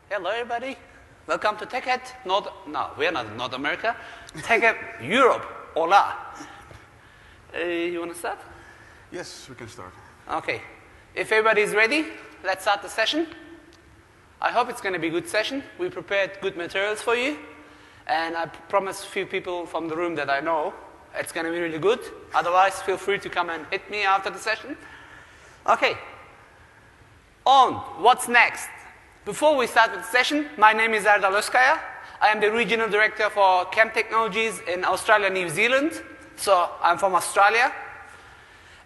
Hello, everybody. Welcome to TechEd. No, we're not North America. TechEd Europe. Hola. You want to start? Yes, we can start. Okay. If everybody's ready, let's start the session. I hope it's going to be a good session. We prepared good materials for you. And I promised a few people from the room that I know it's going to be really good. Otherwise, feel free to come and hit me after the session. Okay. On. What's next? Before we start with the session, my name is Erdal Özkaya. I am the Regional Director for Chem Technologies in Australia and New Zealand. So I'm from Australia.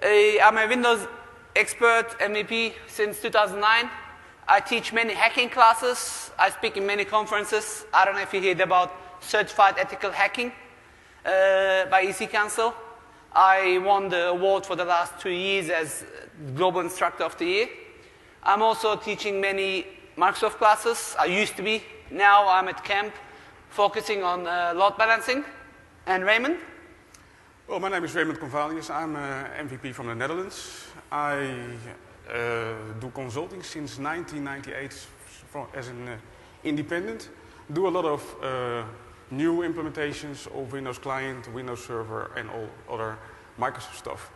I'm a Windows expert, MVP, since 2009. I teach many hacking classes. I speak in many conferences. I don't know if you heard about Certified Ethical Hacking by EC Council. I won the award for the last 2 years as Global Instructor of the Year. I'm also teaching many Microsoft classes. I used to be. Now I'm at camp focusing on load balancing. And Raymond? Well, my name is Raymond Convalius. I'm MVP from the Netherlands. I do consulting since 1998 as an independent. Do a lot of new implementations of Windows Client, Windows Server, and all other Microsoft stuff.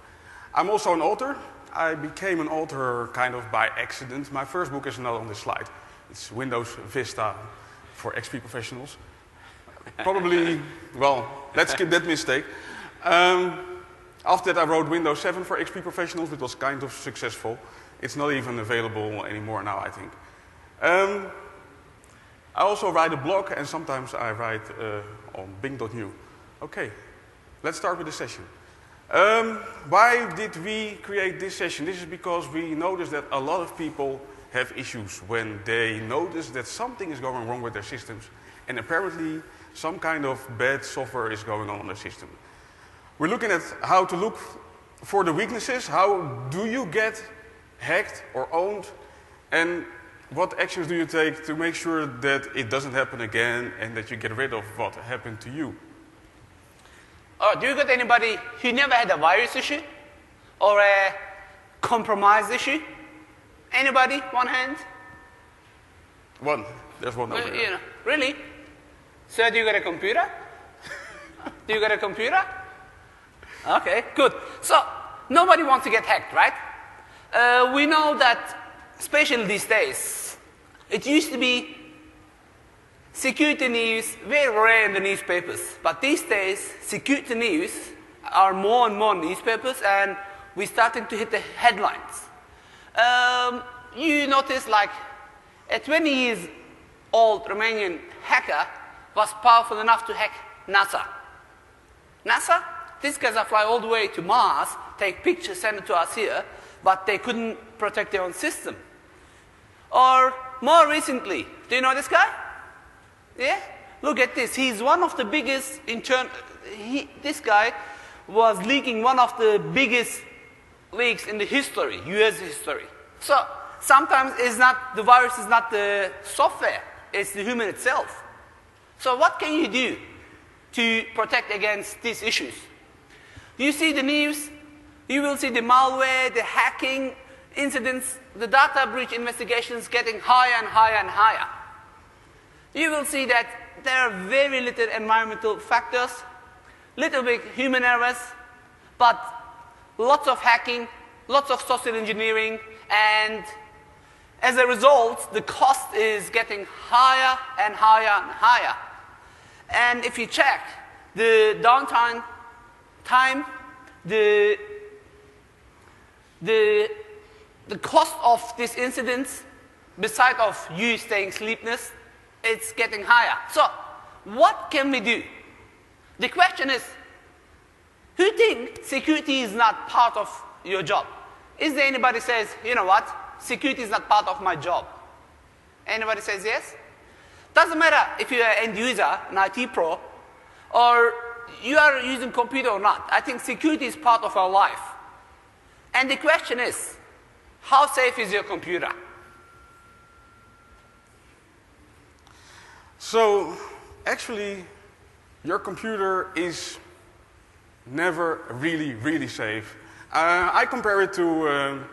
I'm also an author. I became an author kind of by accident. My first book is not on this slide. It's Windows Vista for XP professionals. Probably, well, let's skip that mistake. After that I wrote Windows 7 for XP professionals, which was kind of successful. It's not even available anymore now, I think. I also write a blog, and sometimes I write on Bing.new. Okay, let's start with the session. Why did we create this session? This is because we noticed that a lot of people have issues when they notice that something is going wrong with their systems, and apparently some kind of bad software is going on their system. We're looking at how to look for the weaknesses. How do you get hacked or owned, and what actions do you take to make sure that it doesn't happen again and that you get rid of what happened to you? Do you got anybody who never had a virus issue or a compromise issue? Anybody? One hand? One. There's one over there. You know, really? So do you got a computer? Do you got a computer? Okay, good. So nobody wants to get hacked, right? We know that, especially these days, it used to be security news, very rare in the newspapers. But these days, security news are more and more newspapers, and we're starting to hit the headlines. You notice, like, a 20 years old Romanian hacker was powerful enough to hack NASA. NASA? These guys are fly all the way to Mars, take pictures, send it to us here, but they couldn't protect their own system. Or more recently, do you know this guy? Yeah? Look at this. He's one of the biggest this guy was leaking one of the biggest leaks in the history, US history. So sometimes the virus is not the software, it's the human itself. So what can you do to protect against these issues? You see the news, you will see the malware, the hacking incidents, the data breach investigations getting higher and higher and higher. You will see that there are very little environmental factors, little bit human errors, but lots of hacking, lots of social engineering, and as a result, the cost is getting higher and higher and higher. And if you check the downtime time, the cost of these incidents, beside of you staying sleepless, it's getting higher. So, what can we do? The question is, who thinks security is not part of your job? Is there anybody says, you know what, security is not part of my job? Anybody says yes? Doesn't matter if you're an end user, an IT pro, or you are using computer or not. I think security is part of our life. And the question is, how safe is your computer? So, actually, your computer is never really safe. I compare it to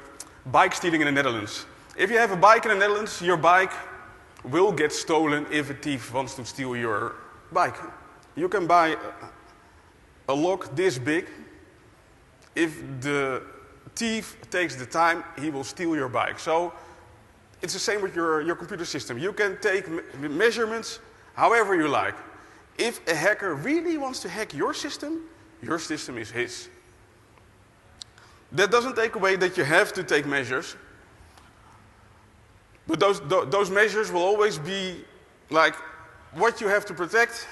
bike stealing in the Netherlands. If you have a bike in the Netherlands, your bike will get stolen if a thief wants to steal your bike. You can buy a lock this big. If the thief takes the time, he will steal your bike. So it's the same with your computer system. You can take measurements however you like. If a hacker really wants to hack your system is his. That doesn't take away that you have to take measures. But those measures will always be like what you have to protect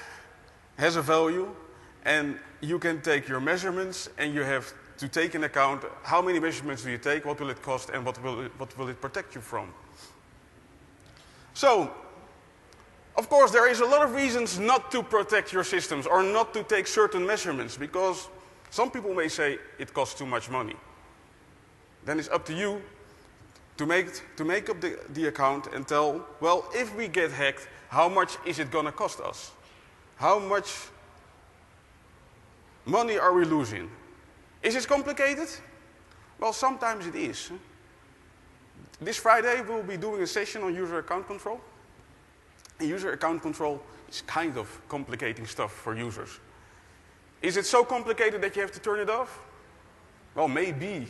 has a value, and you can take your measurements and you have to take into account how many measurements do you take, what will it cost, and what will it protect you from. So, of course, there is a lot of reasons not to protect your systems or not to take certain measurements, because some people may say it costs too much money. Then it's up to you to make up the account and tell, well, if we get hacked, how much is it going to cost us? How much money are we losing? Is it complicated? Well, sometimes it is. This Friday we'll be doing a session on user account control. And user account control is kind of complicating stuff for users. Is it so complicated that you have to turn it off? Well, maybe.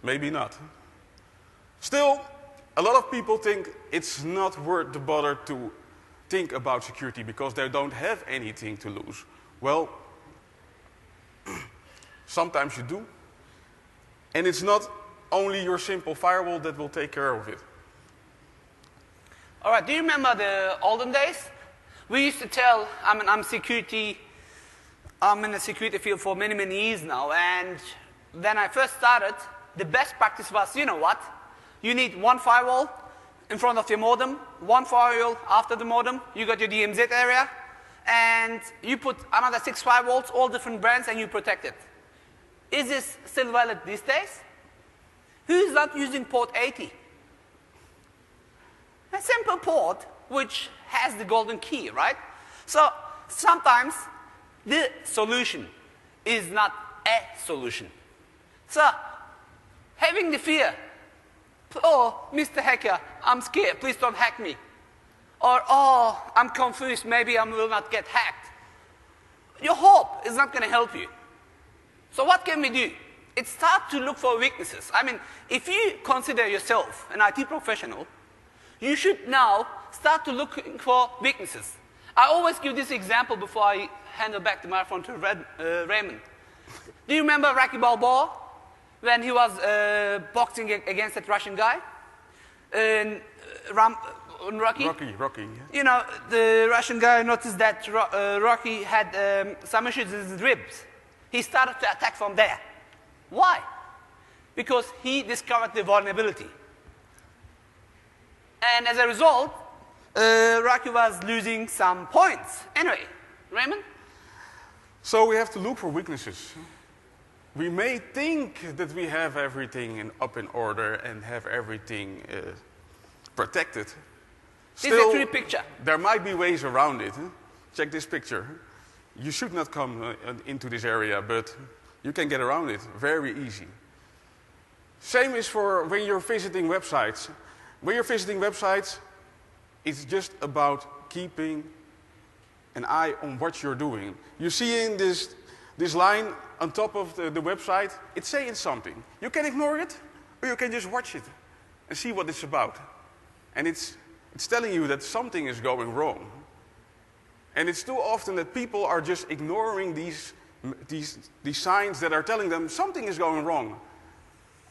Maybe not. Still, a lot of people think it's not worth the bother to think about security because they don't have anything to lose. Well, sometimes you do. And it's not only your simple firewall that will take care of it. All right, do you remember the olden days? We used to tell, I'm in the security field for many, many years now, and when I first started, the best practice was, you know what? You need one firewall in front of your modem, one firewall after the modem, you got your DMZ area, and you put another 6 firewalls, all different brands, and you protect it. Is this still valid these days? Who is not using port 80? A simple port which has the golden key, right? So sometimes the solution is not a solution. So having the fear, oh, Mr. Hacker, I'm scared, please don't hack me. Or, oh, I'm confused, maybe I will not get hacked. Your hope is not going to help you. So what can we do? It's start to look for weaknesses. I mean, if you consider yourself an IT professional, you should now start to look for weaknesses. I always give this example before I hand back the microphone to Raymond. Do you remember Rocky Balboa? When he was boxing against that Russian guy? Rocky? Rocky. Yeah. You know, the Russian guy noticed that Rocky had some issues in his ribs. He started to attack from there. Why? Because he discovered the vulnerability. And as a result, Rocky was losing some points. Anyway, Raymond? So we have to look for weaknesses. We may think that we have everything up in order and have everything protected. This is a true picture. There might be ways around it. Check this picture. You should not come into this area, but you can get around it very easy. Same is for when you're visiting websites. When you're visiting websites, it's just about keeping an eye on what you're doing. You see in this line on top of the website, it's saying something. You can ignore it, or you can just watch it and see what it's about. And it's telling you that something is going wrong. And it's too often that people are just ignoring these signs that are telling them something is going wrong.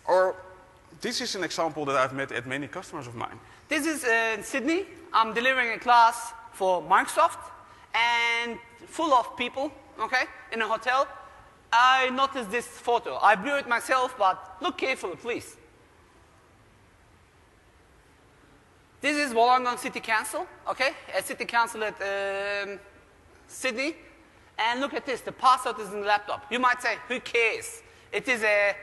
Or this is an example that I've met at many customers of mine. This is in Sydney. I'm delivering a class for Microsoft and full of people, okay, in a hotel. I noticed this photo. I blew it myself, but look carefully, please. This is Wollongong City Council, okay, a city council at Sydney. And look at this, the password is in the laptop. You might say, who cares? It is a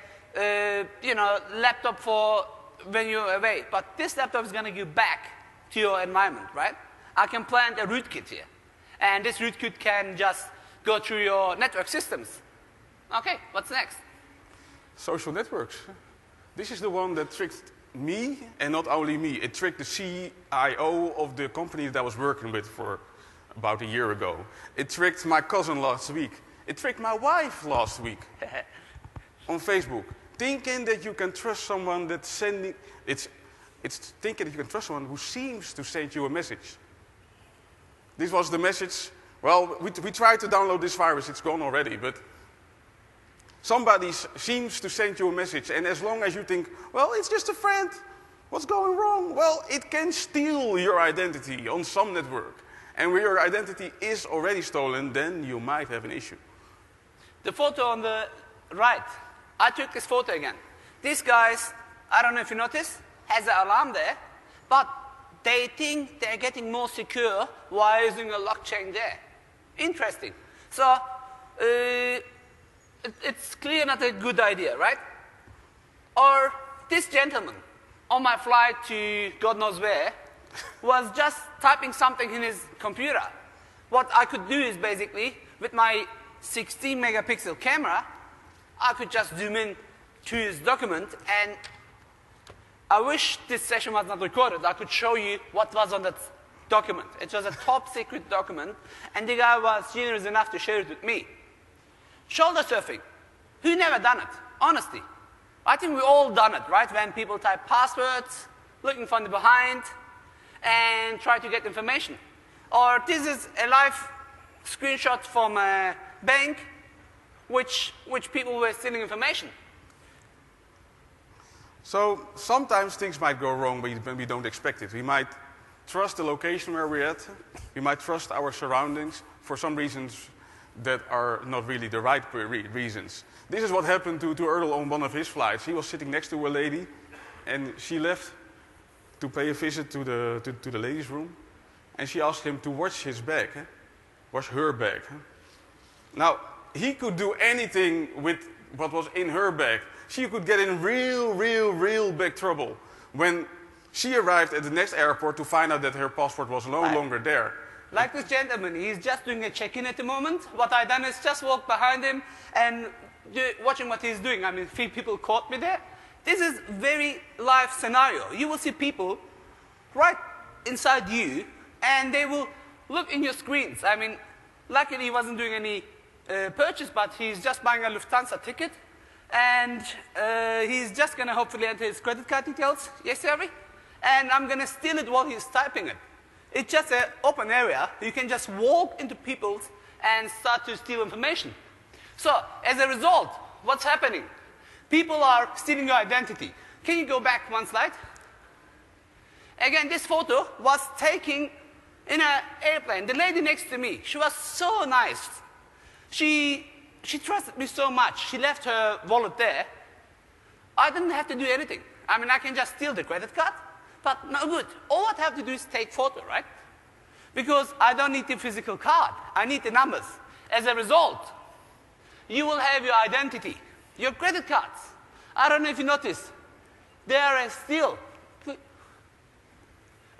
laptop for when you're away. But this laptop is going to give back to your environment, right? I can plant a rootkit here. And this rootkit can just go through your network systems. Okay, what's next? Social networks. This is the one that tricked me, and not only me. It tricked the CIO of the company that I was working with for about a year ago. It tricked my cousin last week. It tricked my wife last week on Facebook. Thinking that you can trust someone that's sending... It's thinking that you can trust someone who seems to send you a message. This was the message. Well, we tried to download this virus. It's gone already, but... Somebody seems to send you a message, and as long as you think, well, it's just a friend, what's going wrong? Well, it can steal your identity on some network. And when your identity is already stolen, then you might have an issue. The photo on the right, I took this photo again. These guys, I don't know if you noticed, has an alarm there, but they think they're getting more secure while using a lock chain there. Interesting. So, it's clear not a good idea, right? Or this gentleman on my flight to God knows where was just typing something in his computer. What I could do is basically, with my 16 megapixel camera, I could just zoom in to his document, and I wish this session was not recorded. I could show you what was on that document. It was a top secret document, and the guy was generous enough to share it with me. Shoulder surfing. Who never done it? Honestly. I think we all done it, right? When people type passwords, looking from the behind, and try to get information. Or this is a live screenshot from a bank which people were stealing information. So sometimes things might go wrong when we don't expect it. We might trust the location where we're at. We might trust our surroundings for some reasons that are not really the right reasons. This is what happened to Erdl on one of his flights. He was sitting next to a lady, and she left to pay a visit to the ladies' room, and she asked him to watch his bag, watch her bag. Now, he could do anything with what was in her bag. She could get in real big trouble when she arrived at the next airport to find out that her passport was no longer there. Like this gentleman, he's just doing a check-in at the moment. What I done is just walk behind him and watching what he's doing. I mean, 3 people caught me there. This is very live scenario. You will see people right inside you, and they will look in your screens. I mean, luckily he wasn't doing any purchase, but he's just buying a Lufthansa ticket, and he's just going to hopefully enter his credit card details. Yes, Harry? And I'm going to steal it while he's typing it. It's just an open area. You can just walk into people's and start to steal information. So, as a result, what's happening? People are stealing your identity. Can you go back one slide? Again, this photo was taken in an airplane. The lady next to me, she was so nice. She trusted me so much. She left her wallet there. I didn't have to do anything. I mean, I can just steal the credit card. But no good. All I have to do is take photo, right? Because I don't need the physical card. I need the numbers. As a result, you will have your identity, your credit cards. I don't know if you noticed. They are still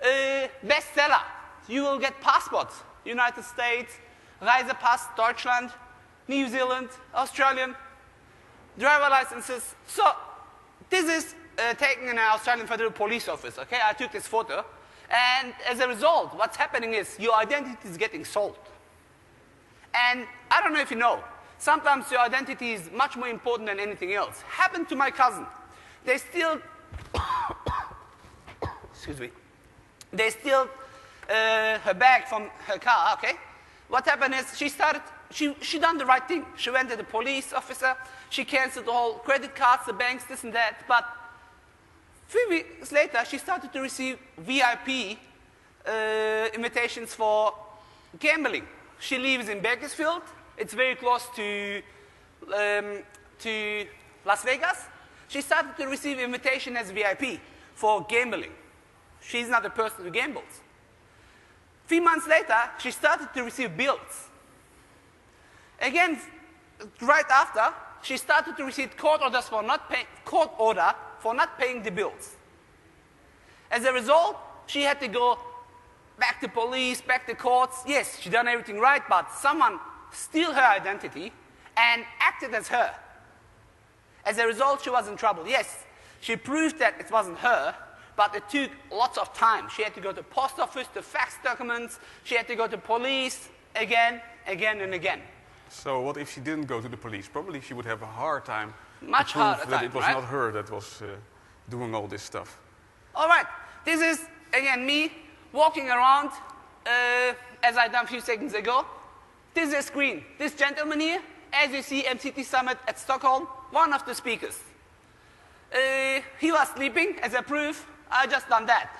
a bestseller. You will get passports. United States, Reisepass, Deutschland, New Zealand, Australian, driver licenses. So this is taken in an Australian Federal Police office, okay? I took this photo, and as a result, what's happening is your identity is getting sold. And I don't know if you know, sometimes your identity is much more important than anything else. Happened to my cousin. They steal, excuse me, they steal her bag from her car, okay? What happened is she done the right thing. She went to the police officer, she canceled the whole credit cards, the banks, this and that, but 3 weeks later, she started to receive VIP invitations for gambling. She lives in Bakersfield. It's very close to Las Vegas. She started to receive invitation as VIP for gambling. She's not a person who gambles. 3 months later, she started to receive bills. Again, right after, she started to receive court order for not paying the bills. As a result, she had to go back to police, back to courts. Yes, she done everything right, but someone steal her identity and acted as her. As a result, she was in trouble. Yes, She proved that it wasn't her, but it took lots of time. She had to go to post office to fax documents. She had to go to police again, and again. So what if she didn't go to the police? Probably she would have a hard time Much to prove harder that time, it was right? not her that was doing all this stuff. All right, this is, again, me walking around, as I done a few seconds ago. This is a screen. This gentleman here, as you see, MCT Summit at Stockholm, one of the speakers. He was sleeping as a proof. I just done that.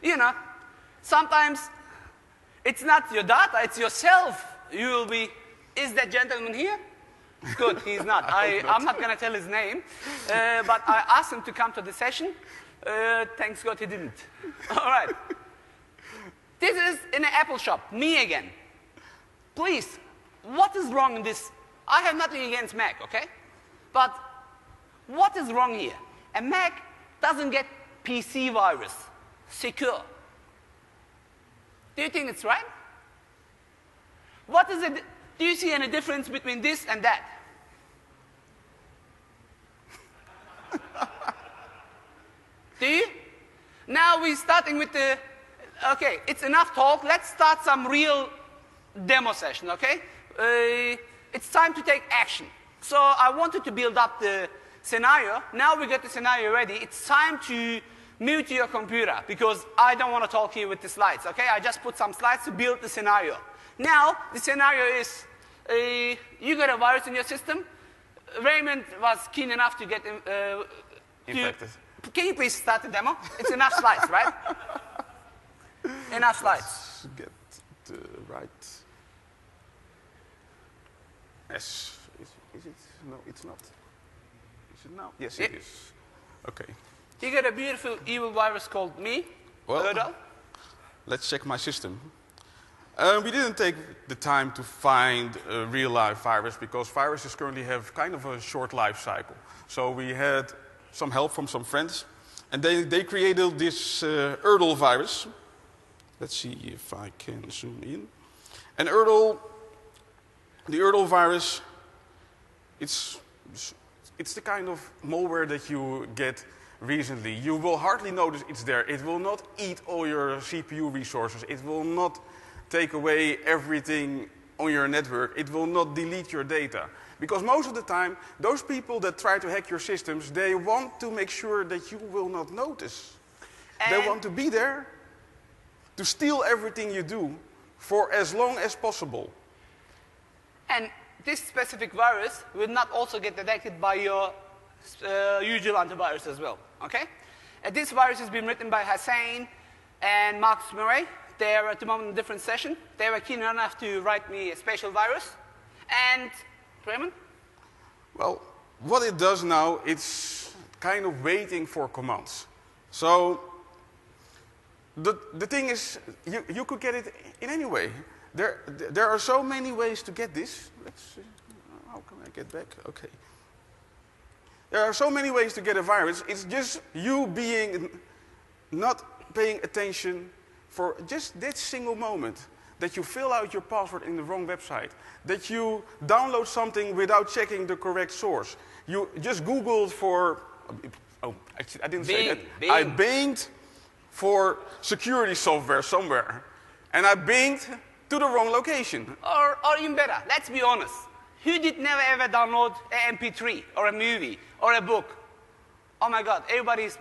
You know, sometimes it's not your data, it's yourself. You will be, is that gentleman here? Good, he's not. I'm not going to tell his name, but I asked him to come to the session. Thanks God he didn't. All right. This is in an Apple shop, me again. Please, what is wrong in this? I have nothing against Mac, okay? But what is wrong here? A Mac doesn't get PC virus, secure. Do you think it's right? What is it? Do you see any difference between this and that? Do you? Now we're starting with the, okay, it's enough talk. Let's start some real demo session, okay? It's time to take action. So I wanted to build up the scenario. Now we got the scenario ready. It's time to move to your computer because I don't want to talk here with the slides, okay? I just put some slides to build the scenario. Now, the scenario is you got a virus in your system. Raymond was keen enough to get Infected. Can you please start the demo? It's enough slides, right? Enough slides. Let's get the right. S. Is it? No, it's not. Is it now? Yes, it is. Okay. You got a beautiful evil virus called me. Well, let's check my system. We didn't take the time to find a real-life virus because viruses currently have kind of a short life cycle. So we had some help from some friends, and they created this URL virus. Let's see if I can zoom in. And the URL virus, it's the kind of malware that you get recently. You will hardly notice it's there. It will not eat all your CPU resources. It will not take away everything on your network. It will not delete your data. Because most of the time, those people that try to hack your systems, they want to make sure that you will not notice. And they want to be there to steal everything you do for as long as possible. And this specific virus will not also get detected by your usual antivirus as well, okay? This virus has been written by Hussein and Marcus Murray. They are at the moment in a different session. They were keen enough to write me a special virus. And, Raymond? Well, what it does now, it's kind of waiting for commands. So, the thing is, you could get it in any way. There are so many ways to get this. Let's see. How can I get back? Okay. There are so many ways to get a virus. It's just you being not paying attention for just that single moment that you fill out your password in the wrong website, that you download something without checking the correct source. You just Googled for, oh, actually, I didn't say that. Bing. I binged for security software somewhere, and I binged to the wrong location. Or even better, let's be honest. Who did never ever download an MP3 or a movie or a book? Oh my God, everybody's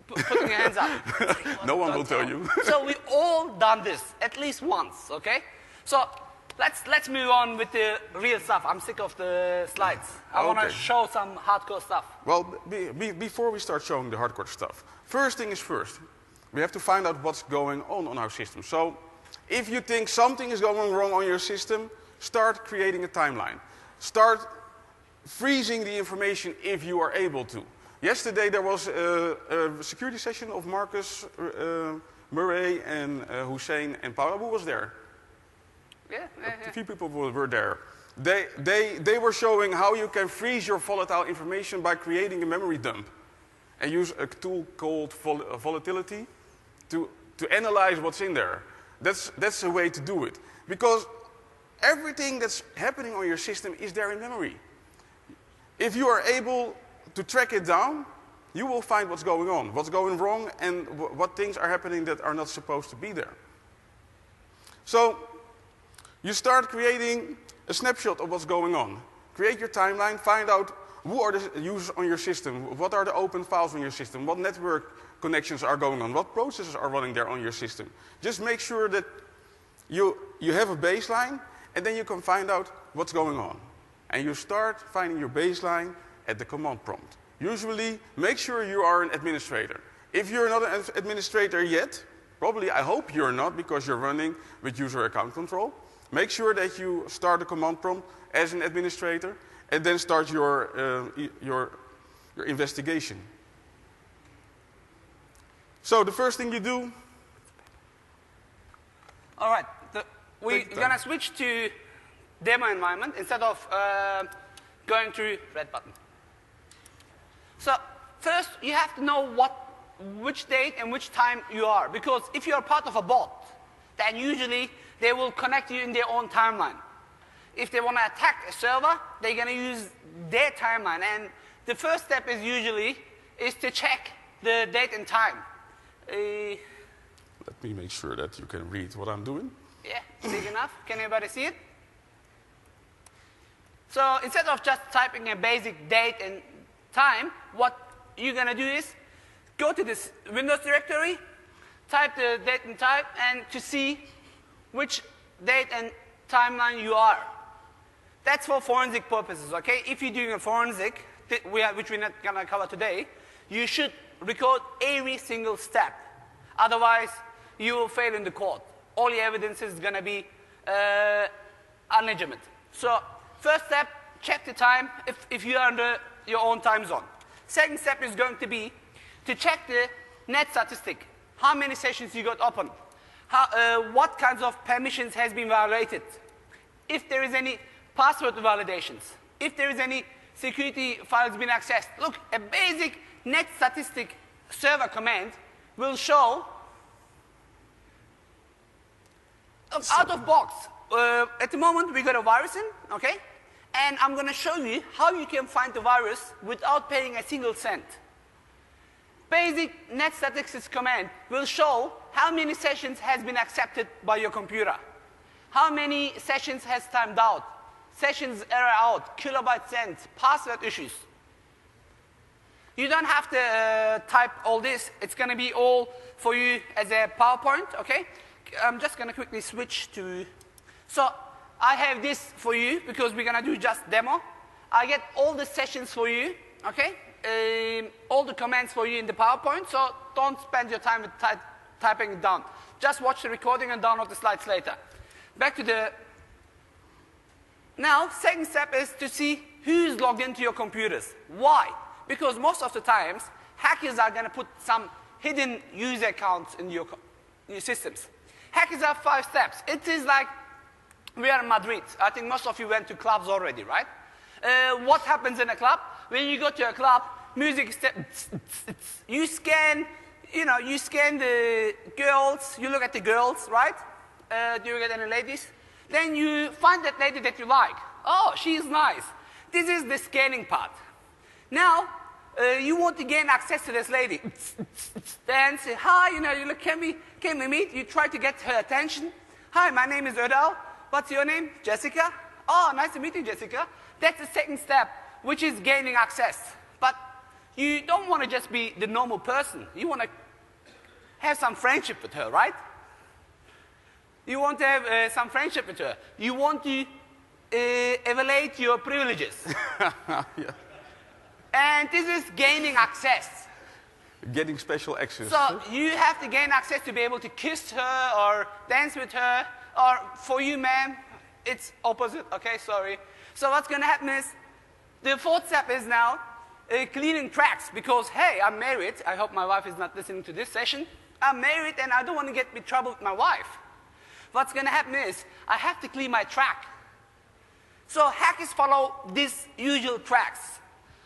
putting their hands up. No one will tell you. So we all done this at least once, okay? So let's move on with the real stuff. I'm sick of the slides. I want to show some hardcore stuff. Well, before we start showing the hardcore stuff, first thing is first. We have to find out what's going on our system. So if you think something is going wrong on your system, start creating a timeline. Start freezing the information if you are able to. Yesterday there was a security session of Marcus, Murray, and Hussein, and Paula. Who was there? Yeah. A few people were there. They were showing how you can freeze your volatile information by creating a memory dump and use a tool called volatility to analyze what's in there. That's a way to do it. Because everything that's happening on your system is there in memory. If you are able to track it down, you will find what's going on, what's going wrong, and what things are happening that are not supposed to be there. So you start creating a snapshot of what's going on. Create your timeline, find out who are the users on your system, what are the open files on your system, what network connections are going on, what processes are running there on your system. Just make sure that you have a baseline, and then you can find out what's going on. And you start finding your baseline at the command prompt. Usually, make sure you are an administrator. If you're not an administrator yet, probably I hope you're not because you're running with user account control, make sure that you start the command prompt as an administrator and then start your investigation. So the first thing you do... All right, we're going to switch to demo environment instead of going through red button. So first, you have to know which date and which time you are. Because if you're part of a bot, then usually they will connect you in their own timeline. If they want to attack a server, they're going to use their timeline. And the first step is usually to check the date and time. Let me make sure that you can read what I'm doing. Yeah, big enough. Can everybody see it? So instead of just typing a basic date and time, what you're going to do is go to this Windows directory, type the date and time, and to see which date and timeline you are. That's for forensic purposes, okay? If you're doing a forensic, which we're not going to cover today, you should record every single step. Otherwise, you will fail in the court. All your evidence is going to be unlegitimate. So first step, check the time if you are under your own time zone. Second step is going to be to check the net statistic. How many sessions you got open? What kinds of permissions has been violated? If there is any password validations. If there is any security files been accessed. Look, a basic net statistic server command will show out of box. At the moment, we got a virus in, okay? And I'm going to show you how you can find the virus without paying a single cent. Basic net statistics command will show how many sessions has been accepted by your computer. How many sessions has timed out. Sessions error out, kilobyte sent, password issues. You don't have to type all this. It's going to be all for you as a PowerPoint, okay? I'm just going to quickly switch to... So I have this for you because we're going to do just demo. I get all the sessions for you, okay? All the commands for you in the PowerPoint, so don't spend your time with typing it down. Just watch the recording and download the slides later. Back to the... Now, second step is to see who's logged into your computers. Why? Because most of the times, hackers are going to put some hidden user accounts in your systems. Hackers have 5 steps. It is like we are in Madrid. I think most of you went to clubs already, right? What happens in a club? When you go to a club, music is... You scan, you scan the girls. You look at the girls, right? Do you get any ladies? Then you find that lady that you like. Oh, she's nice. This is the scanning part. Now, you want to gain access to this lady. Then say, hi, you look, can we meet? You try to get her attention. Hi, my name is Ödal. What's your name? Jessica. Oh, nice to meet you, Jessica. That's the second step, which is gaining access. But you don't want to just be the normal person. You want to have some friendship with her, right? You want to have some friendship with her. You want to evaluate your privileges. Yeah. And this is gaining access. Getting special access. So you have to gain access to be able to kiss her or dance with her. Or for you, ma'am, it's opposite. Okay, sorry. So what's going to happen is, the fourth step is now cleaning tracks. Because, hey, I'm married. I hope my wife is not listening to this session. I'm married and I don't want to get in trouble with my wife. What's going to happen is, I have to clean my track. So hackers follow these usual tracks.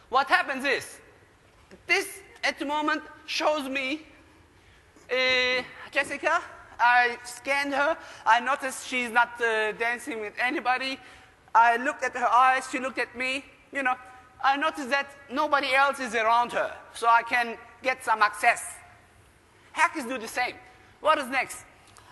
What happens is, this at the moment shows me Jessica. I scanned her. I noticed she's not dancing with anybody. I looked at her eyes. She looked at me. I notice that nobody else is around her, so I can get some access. Hackers do the same. What is next?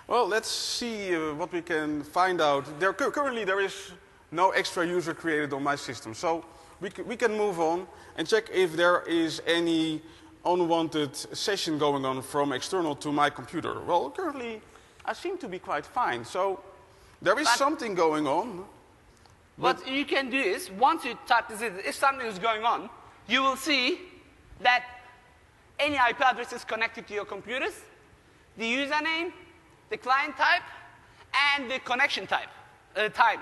Well, let's see what we can find out. Currently, there is no extra user created on my system. So we can move on and check if there is any unwanted session going on from external to my computer. Well, currently, I seem to be quite fine. So there is something going on. What you can do is, once you type this in, if something is going on, you will see that any IP address is connected to your computers, the username, the client type, and the connection type, time,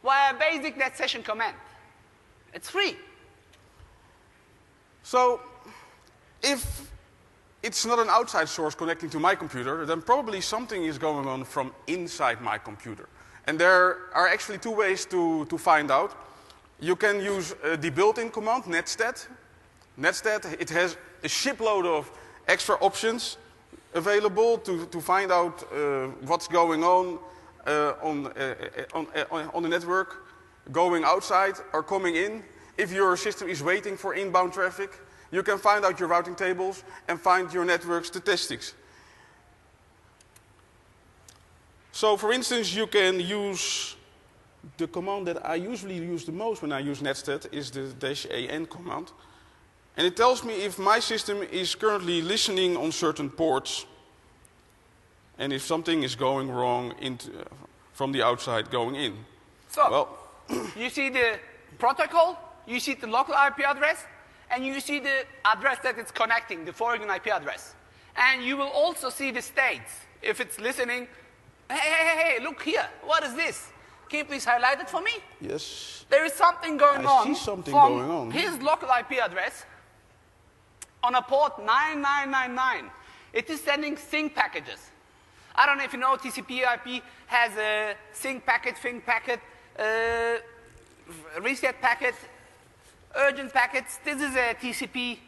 via basic net session command. It's free. So if it's not an outside source connecting to my computer, then probably something is going on from inside my computer. And there are actually two ways to find out. You can use the built-in command, netstat. Netstat, it has a shipload of extra options available to find out what's going on the network, going outside or coming in. If your system is waiting for inbound traffic, you can find out your routing tables and find your network statistics. So, for instance, you can use the command that I usually use the most when I use netstat is the -an command. And it tells me if my system is currently listening on certain ports and if something is going wrong from the outside going in. So, well, you see the protocol, you see the local IP address, and you see the address that it's connecting, the foreign IP address. And you will also see the states. If it's listening, hey, look here, what is this? Can you please highlight it for me? Yes. There is something going on. I see something from going on. His local IP address on a port 9999. It is sending sync packages. I don't know if you know TCP/IP has a sync packet, FING packet, reset packet, urgent packets. This is a TCP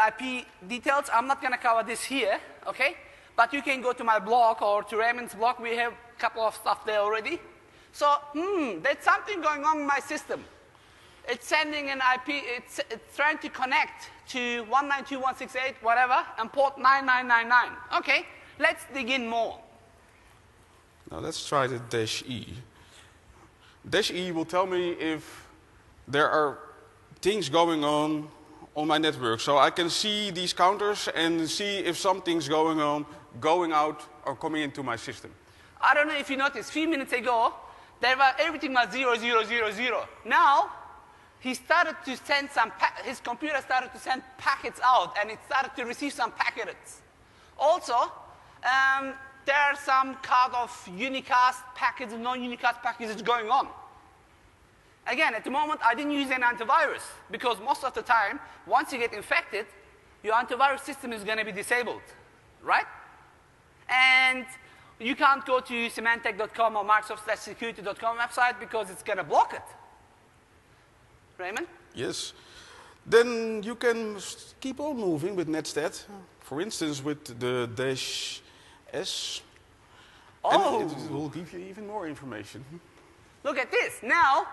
IP details. I'm not going to cover this here, okay? But you can go to my blog or to Raymond's blog. We have a couple of stuff there already. So, there's something going on in my system. It's sending an IP, it's trying to connect to 192.168, whatever, and port 9999. Okay, let's dig in more. Now let's try the -e. -e will tell me if there are things going on my network. So I can see these counters and see if something's going on, going out or coming into my system. I don't know if you noticed, a few minutes ago, everything was 0, 0, 0, 0. Now, he started to send his computer started to send packets out, and it started to receive some packets. Also, there are some kind of unicast packets and non-unicast packages going on. Again, at the moment, I didn't use any antivirus, because most of the time, once you get infected, your antivirus system is going to be disabled, right? And you can't go to Symantec.com or Microsoft/security.com website because it's going to block it. Raymond? Yes. Then you can keep on moving with netstat. For instance, with the -s. Oh. And it will give you even more information. Look at this. Now,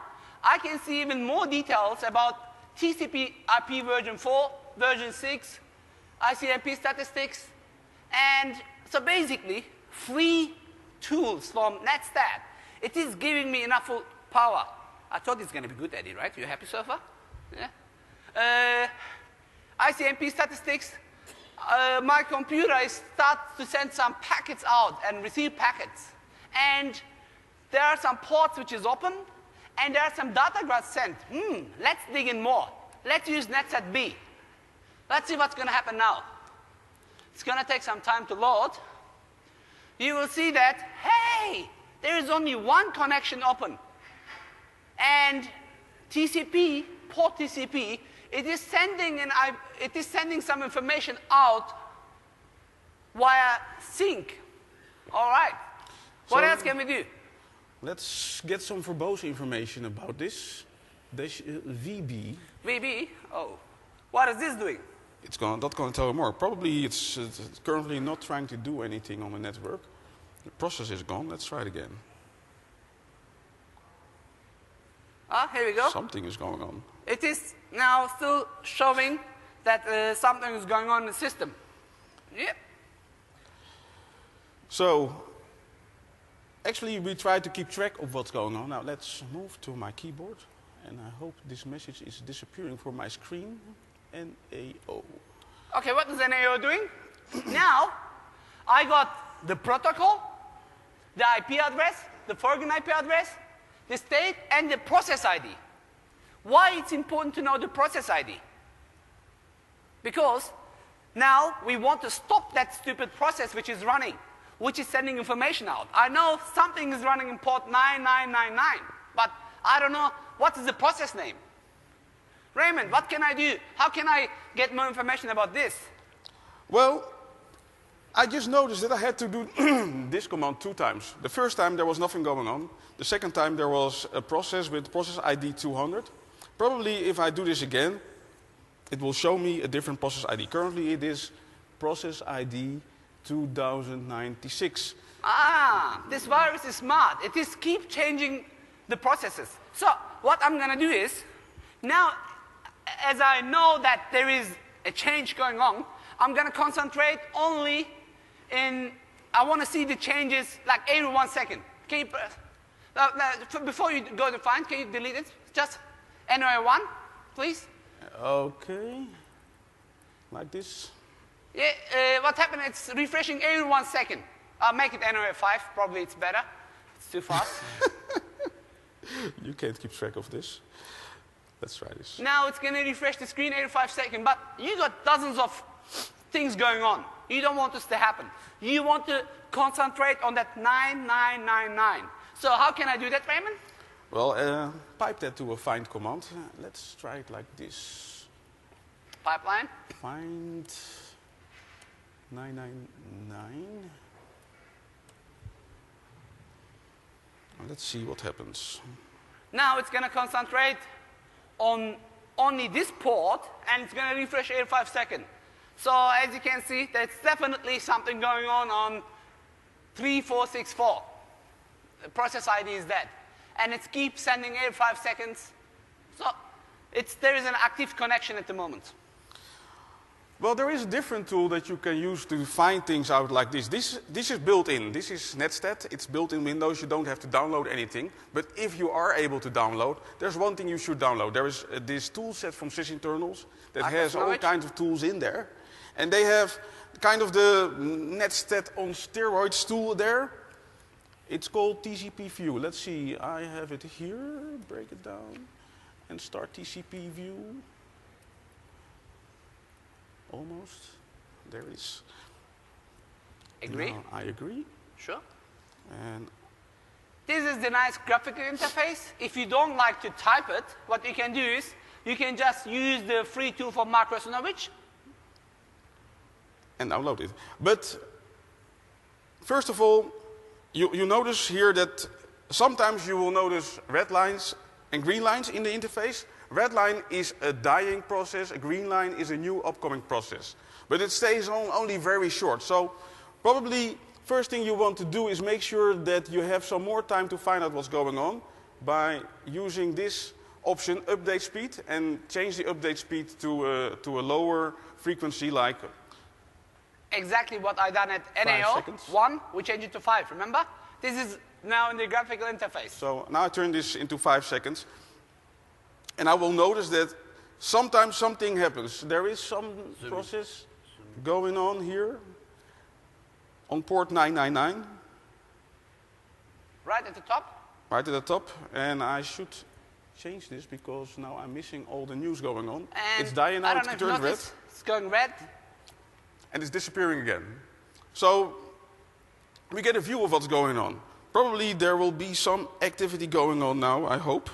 I can see even more details about TCP/IP version 4, version 6, ICMP statistics, and so basically, free tools from netstat. It is giving me enough power. I thought it's going to be good, Eddie, right? You happy so far? Yeah. ICMP statistics. My computer starts to send some packets out and receive packets. And there are some ports which is open, and there are some data graphs sent. Let's dig in more. Let's use netstat B. Let's see what's going to happen now. It's going to take some time to load. You will see that, hey, there is only one connection open. And TCP, port TCP, it is sending some information out via sync. All right. What else can we do? Let's get some verbose information about this. VB. VB? Oh. What is this doing? It's not going to tell you more. Probably it's currently not trying to do anything on the network. The process is gone. Let's try it again. Here we go. Something is going on. It is now still showing that something is going on in the system. Yeah. So, actually, we try to keep track of what's going on. Now, let's move to my keyboard. And I hope this message is disappearing from my screen. NAO. Okay, what is NAO doing? Now, I got the protocol, the IP address, the foreign IP address, the state, and the process ID. Why it's important to know the process ID? Because now we want to stop that stupid process which is running, which is sending information out. I know something is running in port 9999, but I don't know what is the process name. Raymond, what can I do? How can I get more information about this? Well, I just noticed that I had to do this command 2 times. The first time there was nothing going on. The second time there was a process with process ID 200. Probably if I do this again, it will show me a different process ID. Currently it is process ID 2096. Ah, this virus is smart. It is keep changing the processes. So what I'm going to do is, now as I know that there is a change going on, I'm going to concentrate only in, I want to see the changes like every 1 second. Can you, before you go to find, can you delete it? Just NOA1, please. Okay. Like this. Yeah, what happened, it's refreshing every 1 second. I'll make it NOA5, probably it's better. It's too fast. You can't keep track of this. Let's try this. Now it's going to refresh the screen every 5 seconds, but you got dozens of things going on. You don't want this to happen. You want to concentrate on that 9999. So how can I do that, Raymond? Well, pipe that to a find command. Let's try it like this. Pipeline. Find 999. Let's see what happens. Now it's going to concentrate on only this port, and it's going to refresh every 5 seconds. So as you can see, there's definitely something going on 3464. The process ID is dead. And it keeps sending every 5 seconds. So there is an active connection at the moment. Well, there is a different tool that you can use to find things out like this. This is built in. This is Netstat. It's built in Windows. You don't have to download anything. But if you are able to download, there's one thing you should download. There is this tool set from sysinternals that has all kinds of tools in there. And they have kind of the Netstat on steroids tool there. It's called TCP view. Let's see. I have it here. Break it down and start TCP view. Almost. There it is. Agree? Now, I agree. Sure. And this is the nice graphical interface. If you don't like to type it, what you can do is you can just use the free tool for Mark Russinovich. And download it. But first of all, you notice here that sometimes you will notice red lines and green lines in the interface. Red line is a dying process, a green line is a new upcoming process. But it stays on only very short. So probably first thing you want to do is make sure that you have some more time to find out what's going on by using this option, update speed, and change the update speed to a lower frequency like exactly what I done at 5 NAO seconds. 1, we changed it to 5, remember? This is now in the graphical interface. So now I turn this into 5 seconds. And I will notice that sometimes something happens. There is some process going on here on port 999. Right at the top? Right at the top. And I should change this because now I'm missing all the news going on. And it's dying out, it turns red. It's going red. And it's disappearing again. So we get a view of what's going on. Probably there will be some activity going on now, I hope,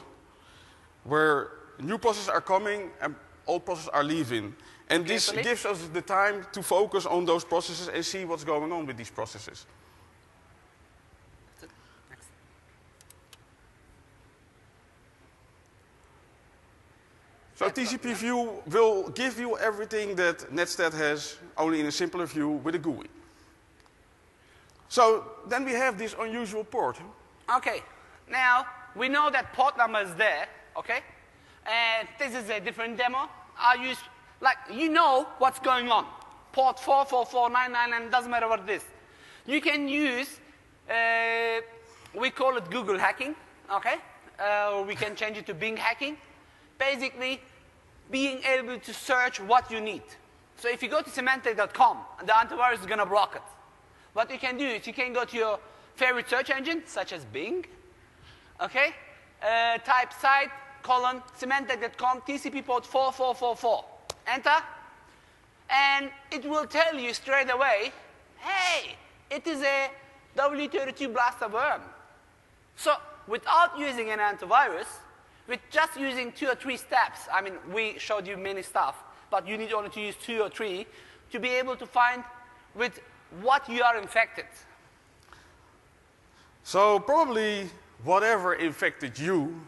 where new processes are coming and old processes are leaving. And this gives us the time to focus on those processes and see what's going on with these processes. Next. So TCP view will give you everything that Netstat has, only in a simpler view with a GUI. So then we have this unusual port. Okay, now we know that port number is there. okay? And this is a different demo. I use, like, you know what's going on. Port 44499, doesn't matter what it is. You can use, we call it Google hacking, okay? We can change it to Bing hacking. Basically, being able to search what you need. So if you go to Symantec.com, the antivirus is going to block it. What you can do is you can go to your favorite search engine, such as Bing, okay? Type site, colon, Symantec.com, TCP port 4444. Enter. And it will tell you straight away, hey, it is a W32 blaster worm. So without using an antivirus, with just using 2 or 3 steps, I mean, we showed you many stuff, but you need only to use 2 or 3 to be able to find with what you are infected. So probably whatever infected you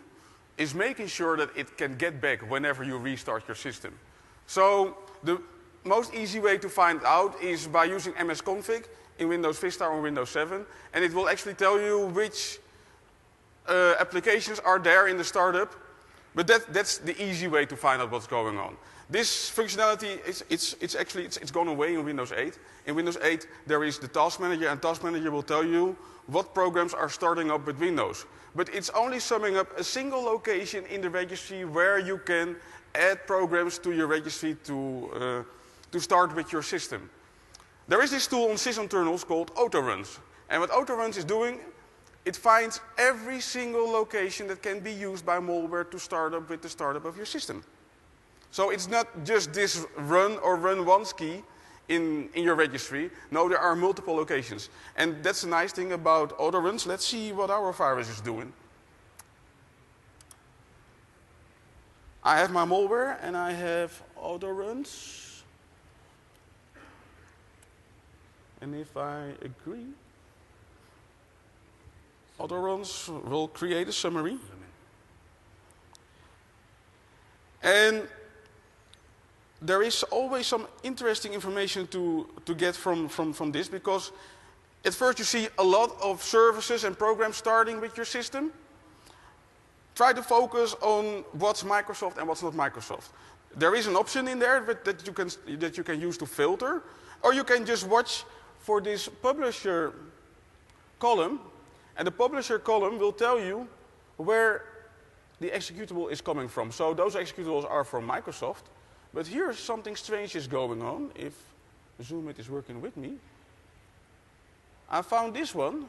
is making sure that it can get back whenever you restart your system. So the most easy way to find out is by using msconfig in Windows Vista or Windows 7, and it will actually tell you which applications are there in the startup, but that's the easy way to find out what's going on. This functionality, it's gone away in Windows 8. In Windows 8, there is the Task Manager, and Task Manager will tell you what programs are starting up with Windows. But it's only summing up a single location in the registry where you can add programs to your registry to start with your system. There is this tool on sysinternals called autoruns. And what autoruns is doing, it finds every single location that can be used by malware to start up with the startup of your system. So it's not just this run or run once key in your registry. No, there are multiple locations. And that's the nice thing about autoruns. Let's see what our virus is doing. I have my malware and I have autoruns. And if I agree, autoruns will create a summary. And there is always some interesting information to get from this, because at first you see a lot of services and programs starting with your system. Try to focus on what's Microsoft and what's not Microsoft. There is an option in there that you can use to filter, or you can just watch for this publisher column, and the publisher column will tell you where the executable is coming from. So those executables are from Microsoft. But here something strange is going on. If Zoomit is working with me, I found this one.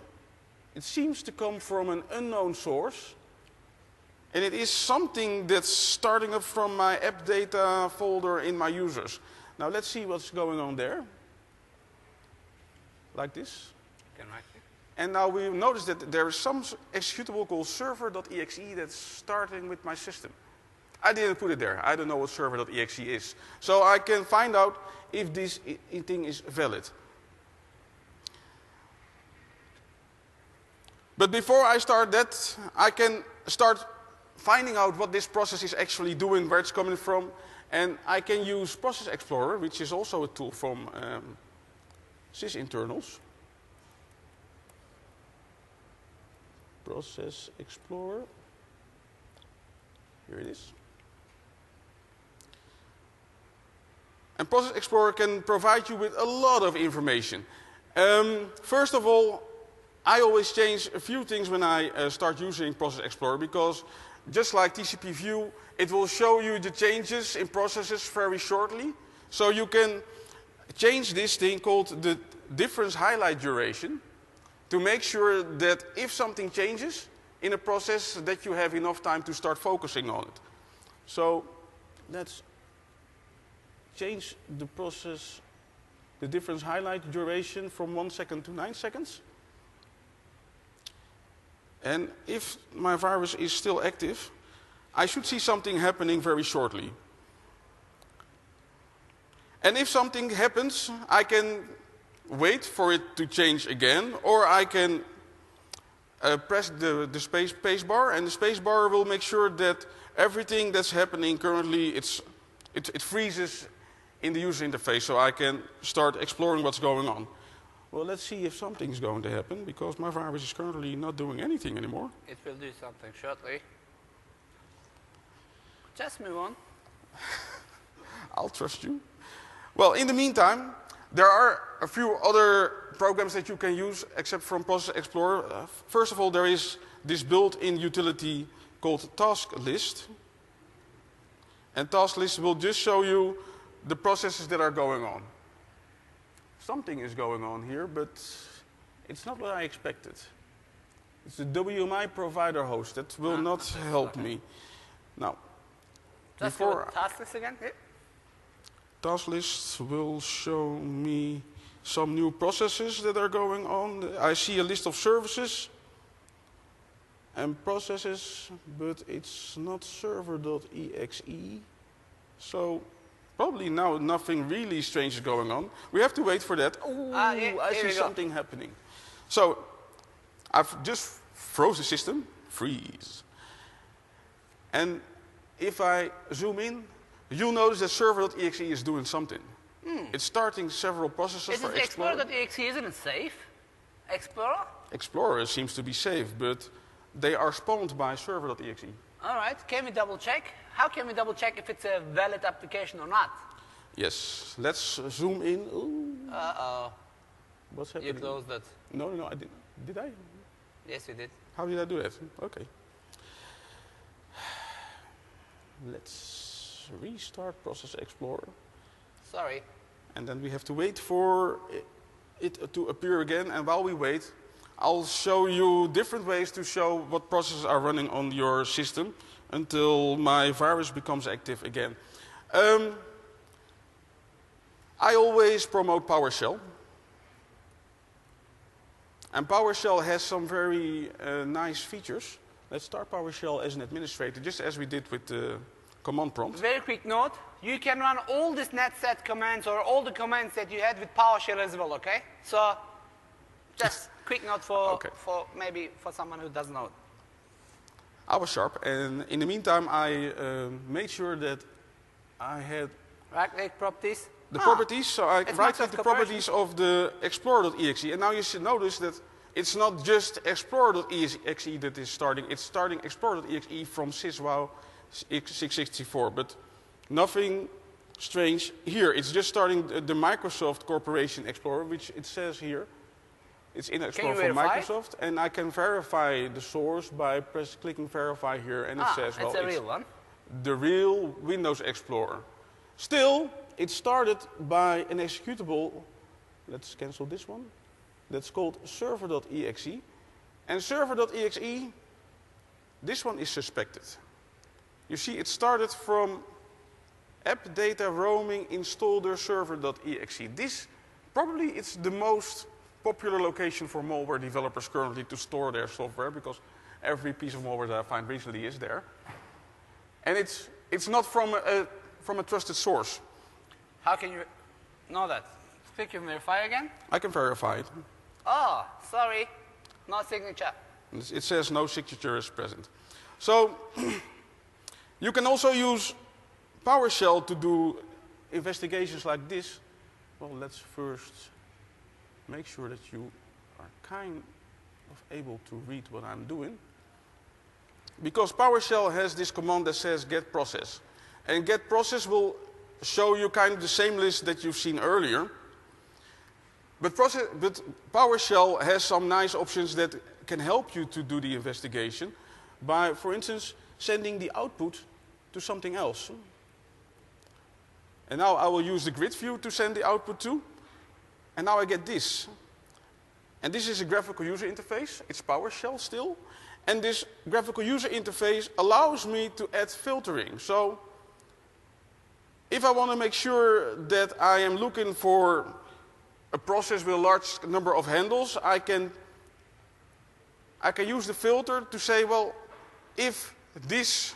It seems to come from an unknown source. And it is something that's starting up from my app data folder in my users. Now let's see what's going on there. Like this. And now we notice that there is some executable called server.exe that's starting with my system. I didn't put it there. I don't know what server.exe is. So I can find out if this thing is valid. But before I start that, I can start finding out what this process is actually doing, where it's coming from. And I can use Process Explorer, which is also a tool from sysinternals. Process Explorer. Here it is. And Process Explorer can provide you with a lot of information. First of all, I always change a few things when I start using Process Explorer, because just like TCP view, it will show you the changes in processes very shortly. So you can change this thing called the difference highlight duration to make sure that if something changes in a process, that you have enough time to start focusing on it. So let's change the process, the difference highlight duration from 1 second to 9 seconds. And if my virus is still active, I should see something happening very shortly. And if something happens, I can wait for it to change again, or I can press the space bar, and the space bar will make sure that everything that's happening currently, it freezes in the user interface, so I can start exploring what's going on. Well, let's see if something's going to happen, because my virus is currently not doing anything anymore. It will do something shortly. Just move on. I'll trust you. Well, in the meantime, there are a few other programs that you can use except from Process Explorer. First of all, there is this built-in utility called Task List. And Task List will just show you the processes that are going on. Something is going on here, but it's not what I expected. It's the WMI provider host. That will not help me. Now, just before task list again. Yeah. Task list will show me some new processes that are going on. I see a list of services and processes, but it's not server.exe. So probably now nothing really strange is going on. We have to wait for that. Oh, yeah, I see something happening. So I've just froze the system, freeze. And if I zoom in, you'll notice that server.exe is doing something. It's starting several processes for Explorer. Explorer.exe, isn't it safe? Explorer? Explorer seems to be safe, but they are spawned by server.exe. All right, can we double check? How can we double check if it's a valid application or not? Yes, let's zoom in. Ooh. Uh-oh. What's happening? You closed it. No, I didn't. Did I? Yes, you did. How did I do that? Okay. Let's restart Process Explorer. Sorry. And then we have to wait for it to appear again. And while we wait, I'll show you different ways to show what processes are running on your system until my virus becomes active again. I always promote PowerShell. And PowerShell has some very nice features. Let's start PowerShell as an administrator, just as we did with the command prompt. Very quick note, you can run all these netset commands or all the commands that you had with PowerShell as well, okay? So, just quick note for maybe for someone who doesn't know it. I was sharp, and in the meantime, I made sure that I had right-click properties. The properties, so I right-click the properties of the Explorer.exe, and now you should notice that it's not just Explorer.exe that is starting, it's starting Explorer.exe from syswow x664, but nothing strange here. It's just starting the Microsoft Corporation Explorer, which it says here. It's in Explorer for Microsoft, and I can verify the source by clicking verify here, and it says, well, it's a real one. The real Windows Explorer. Still, it started by an executable, let's cancel this one, that's called server.exe. And server.exe, this one is suspected. You see, it started from app data roaming installer server.exe. This probably it's the most popular location for malware developers currently to store their software, because every piece of malware that I find recently is there. And it's not from a trusted source. How can you know that? Click and verify again? I can verify it. Oh, sorry. No signature. It says no signature is present. So, you can also use PowerShell to do investigations like this. Well, let's first make sure that you are kind of able to read what I'm doing. Because PowerShell has this command that says get process. And get process will show you kind of the same list that you've seen earlier. But PowerShell has some nice options that can help you to do the investigation by, for instance, sending the output to something else. And now I will use the grid view to send the output to. And now I get this. And this is a graphical user interface. It's PowerShell still. And this graphical user interface allows me to add filtering. So if I want to make sure that I am looking for a process with a large number of handles, I can use the filter to say, well, if this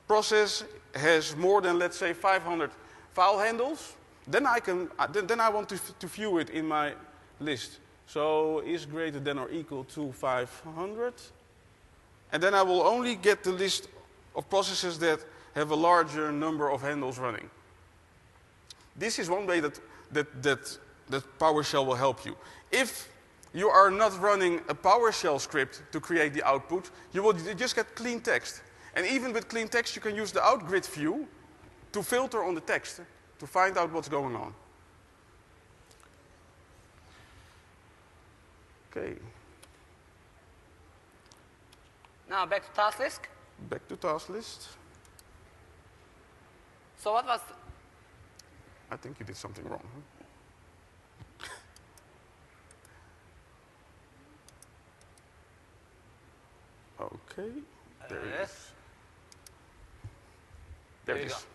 process has more than, let's say, 500 file handles, then I want to view it in my list. So is greater than or equal to 500. And then I will only get the list of processes that have a larger number of handles running. This is one way that PowerShell will help you. If you are not running a PowerShell script to create the output, you will just get clean text. And even with clean text, you can use the out-grid view to filter on the text, to find out what's going on. Okay. Now back to task list. Back to task list. So what was... I think you did something wrong. Okay. There it is. There it is.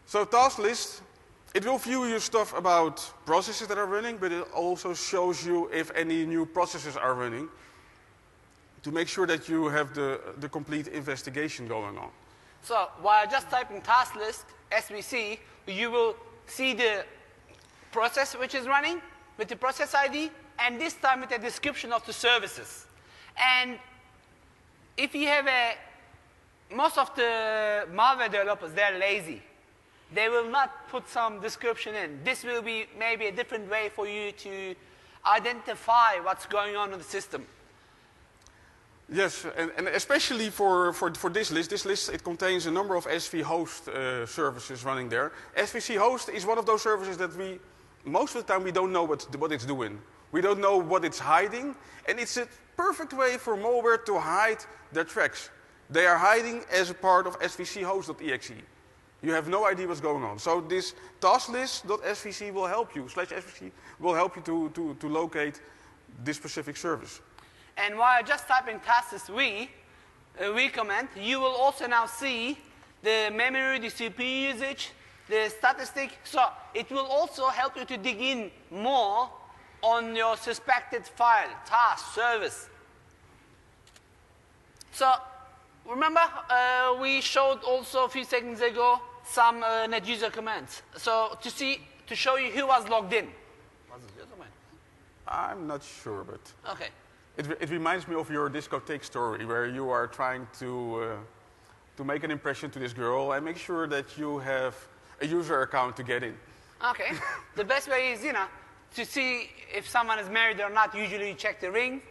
So task list, it will view your stuff about processes that are running, but it also shows you if any new processes are running to make sure that you have the complete investigation going on. So while just typing task list, SVC, you will see the process which is running with the process ID, and this time with a description of the services. And if you have most of the malware developers, they're lazy. They will not put some description in. This will be maybe a different way for you to identify what's going on in the system. Yes, and especially for this list, it contains a number of SV host services running there. SVC host is one of those services that most of the time we don't know what it's doing. We don't know what it's hiding, and it's a perfect way for malware to hide their tracks. They are hiding as a part of svchost.exe. You have no idea what's going on. So this tasklist.svc will help you, /svc will help you to locate this specific service. And while just typing tasklist we command, you will also now see the memory, the CPU usage, the statistic. So it will also help you to dig in more on your suspected file, task, service. So remember, we showed also a few seconds ago some net user commands. So to show you who was logged in. Was it user command? I'm not sure, but okay. It reminds me of your discotheque story, where you are trying to make an impression to this girl and make sure that you have a user account to get in. Okay. The best way is, to see if someone is married or not. Usually you check the ring,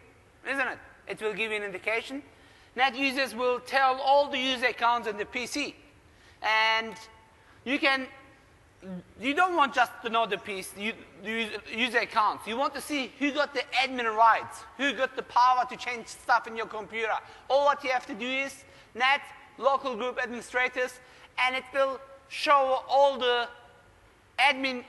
isn't it? It will give you an indication. Net users will tell all the user accounts on the PC. And you don't want just to know the user accounts. You want to see who got the admin rights, who got the power to change stuff in your computer. All what you have to do is net, local group administrators, and it will show all the admin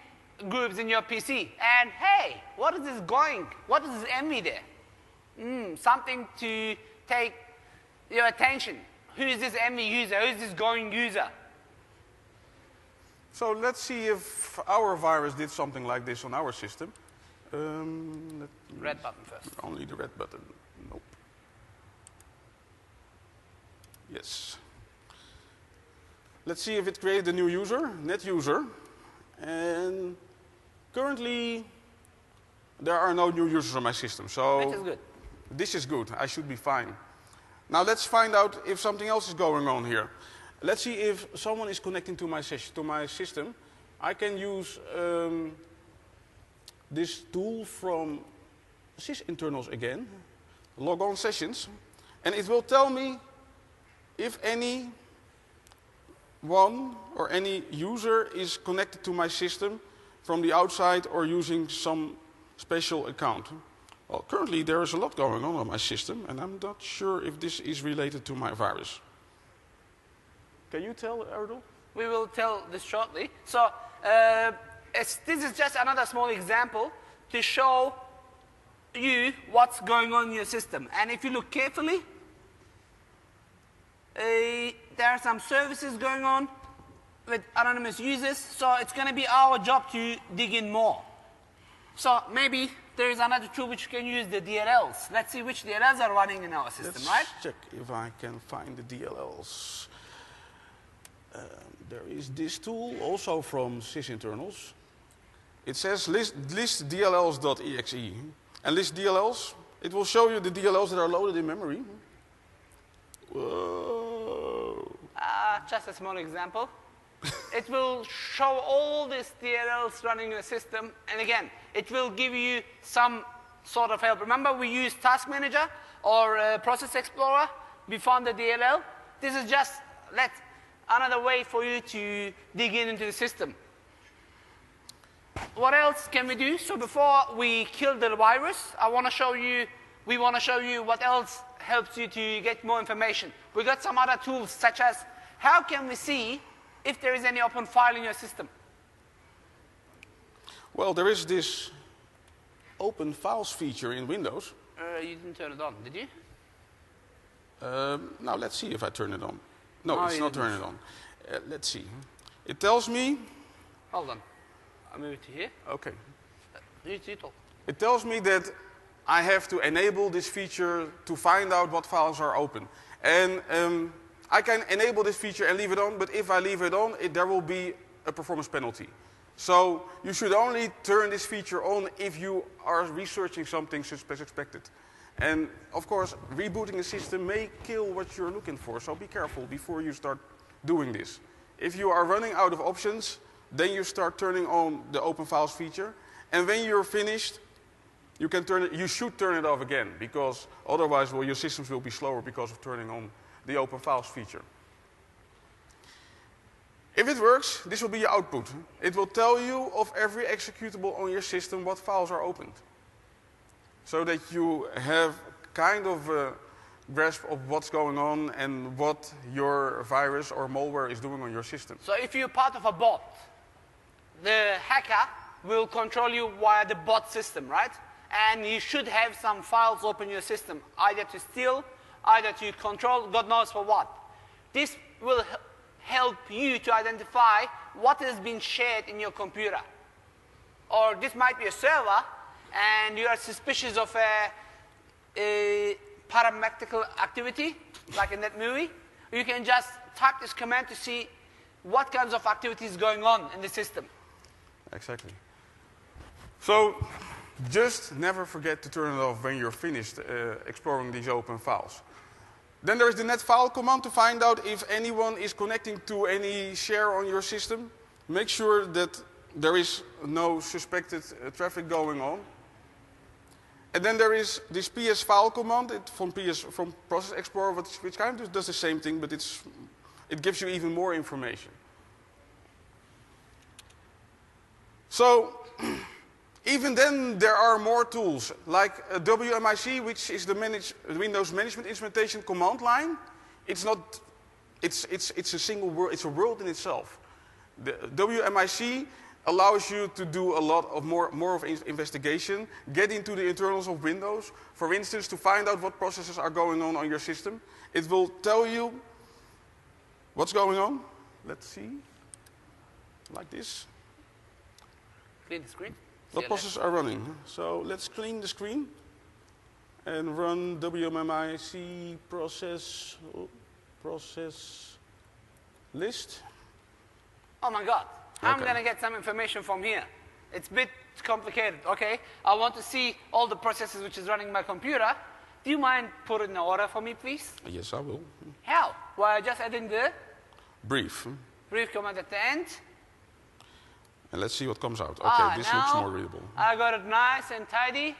groups in your PC. And hey, what is this going? What is this envy there? Something to take your attention. Who is this envy user? Who is this going user? So let's see if our virus did something like this on our system. Red button first. Only the red button. Nope. Yes. Let's see if it created a new user, net user. And currently, there are no new users on my system. So this is good. This is good. I should be fine. Now let's find out if something else is going on here. Let's see if someone is connecting to my system. I can use this tool from sysinternals again, log on sessions, and it will tell me if any one or any user is connected to my system from the outside or using some special account. Well, currently there is a lot going on my system, and I'm not sure if this is related to my virus. Can you tell, Erdal? We will tell this shortly. So this is just another small example to show you what's going on in your system. And if you look carefully, there are some services going on with anonymous users. So it's going to be our job to dig in more. So maybe there is another tool which can use the DLLs. Let's see which DLLs are running in our system, right? Let's check if I can find the DLLs. There is this tool, also from sysinternals. It says list DLLs.exe. And list DLLs, it will show you the DLLs that are loaded in memory. Whoa. Just a small example. It will show all these DLLs running in the system. And again, it will give you some sort of help. Remember, we use Task Manager or Process Explorer. we found the DLL. This is just another way for you to dig into the system. What else can we do? So before we kill the virus, we want to show you what else helps you to get more information. We got some other tools, such as how can we see if there is any open file in your system? Well, there is this open files feature in Windows. You didn't turn it on, did you? Now let's see if I turn it on. No, it's not turning it on. Let's see. It tells me... Hold on. I'll move it to here. Okay. You talk. It tells me that I have to enable this feature to find out what files are open. And I can enable this feature and leave it on, but if I leave it on, there will be a performance penalty. So you should only turn this feature on if you are researching something suspected. And of course, rebooting the system may kill what you're looking for, so be careful before you start doing this. If you are running out of options, then you start turning on the open files feature. And when you're finished, you should turn it off again, because otherwise, well, your systems will be slower because of turning on the open files feature. If it works, this will be your output. It will tell you of every executable on your system what files are opened, so that you have kind of a grasp of what's going on and what your virus or malware is doing on your system. So if you're part of a bot, the hacker will control you via the bot system, right? And you should have some files open in your system, either to steal, either to control, God knows for what. This will help you to identify what has been shared in your computer. Or this might be a server, and you are suspicious of a parametrical activity, like in that movie. You can just type this command to see what kinds of activity is going on in the system. Exactly. So just never forget to turn it off when you're finished exploring these open files. Then there is the netfile command to find out if anyone is connecting to any share on your system. Make sure that there is no suspected traffic going on. And then there is this PS file command from Process Explorer, which kind of does the same thing, but it gives you even more information. So even then, there are more tools, like WMIC, which is the Windows Management Instrumentation command line. It's a single world. It's a world in itself. The WMIC allows you to do a lot of more of investigation, get into the internals of Windows. For instance, to find out what processes are going on your system. It will tell you what's going on. Let's see, like this. Clean the screen. What processes are running? So let's clean the screen and run WMIC process list. Oh my God, I'm going to get some information from here. It's a bit complicated, okay? I want to see all the processes which is running my computer. Do you mind putting in order for me, please? Yes, I will. How? Well, just adding the brief command at the end. And let's see what comes out. Okay, this looks more readable. I got it nice and tidy.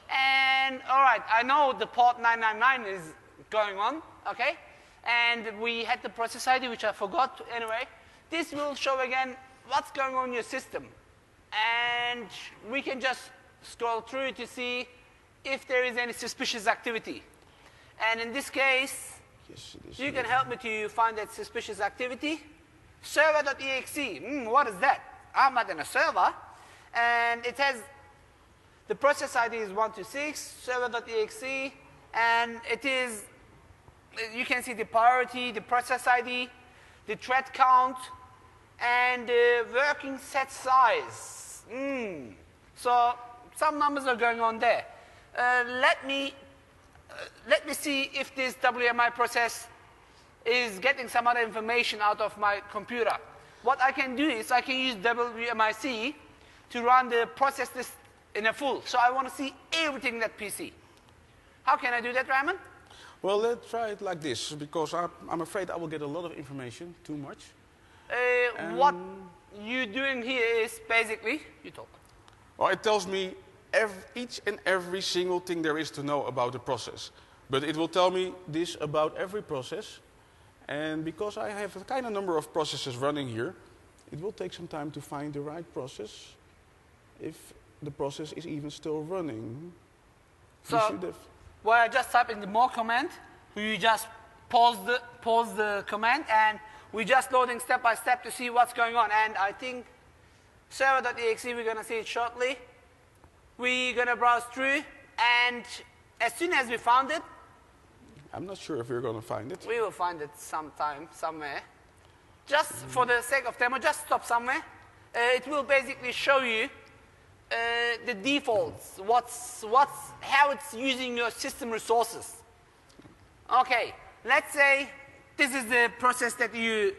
And all right, I know the port 999 is going on, okay? And we had the process ID, which I forgot. Anyway, this will show again what's going on in your system. And we can just scroll through to see if there is any suspicious activity. And in this case, yes, it is. You can help me to find that suspicious activity. Server.exe, what is that? I'm not in a server. And it has, the process ID is 126, server.exe, and it is, you can see the priority, the process ID, the thread count, and the working set size. So some numbers are going on there. Let me see if this WMI process is getting some other information out of my computer. What I can do is I can use WMIC to run the process list in a full. So I want to see everything in that PC. How can I do that, Raymond? Well, let's try it like this, because I'm afraid I will get a lot of information, too much. What you're doing here is basically, you talk. Well, it tells me each and every single thing there is to know about the process. But it will tell me this about every process. And because I have a kind of number of processes running here, it will take some time to find the right process if the process is even still running. So, while I just type in the more command, we just pause the command, and we're just loading step by step to see what's going on. And I think server.exe, we're going to see it shortly. We're going to browse through, and as soon as we found it, I'm not sure if we're going to find it. we will find it sometime, somewhere. Just for the sake of demo, just stop somewhere. It will basically show you the defaults, how it's using your system resources. Okay, let's say this is the process that you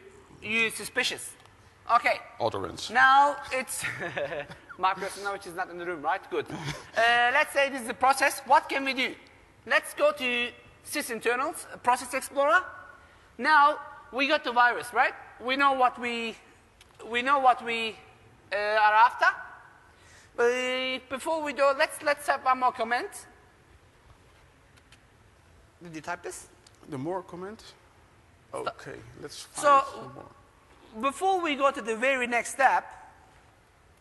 suspicious. Okay. Auto-rinse. Now it's Marcus, which is not in the room, right? Good. Let's say this is the process. What can we do? Let's go to sysinternals, Process Explorer. Now we got the virus, right? We know what we are after. Before we do, let's type one more comment. Did you type this? The more comment? Okay, let's find So, some more. before we go to the very next step,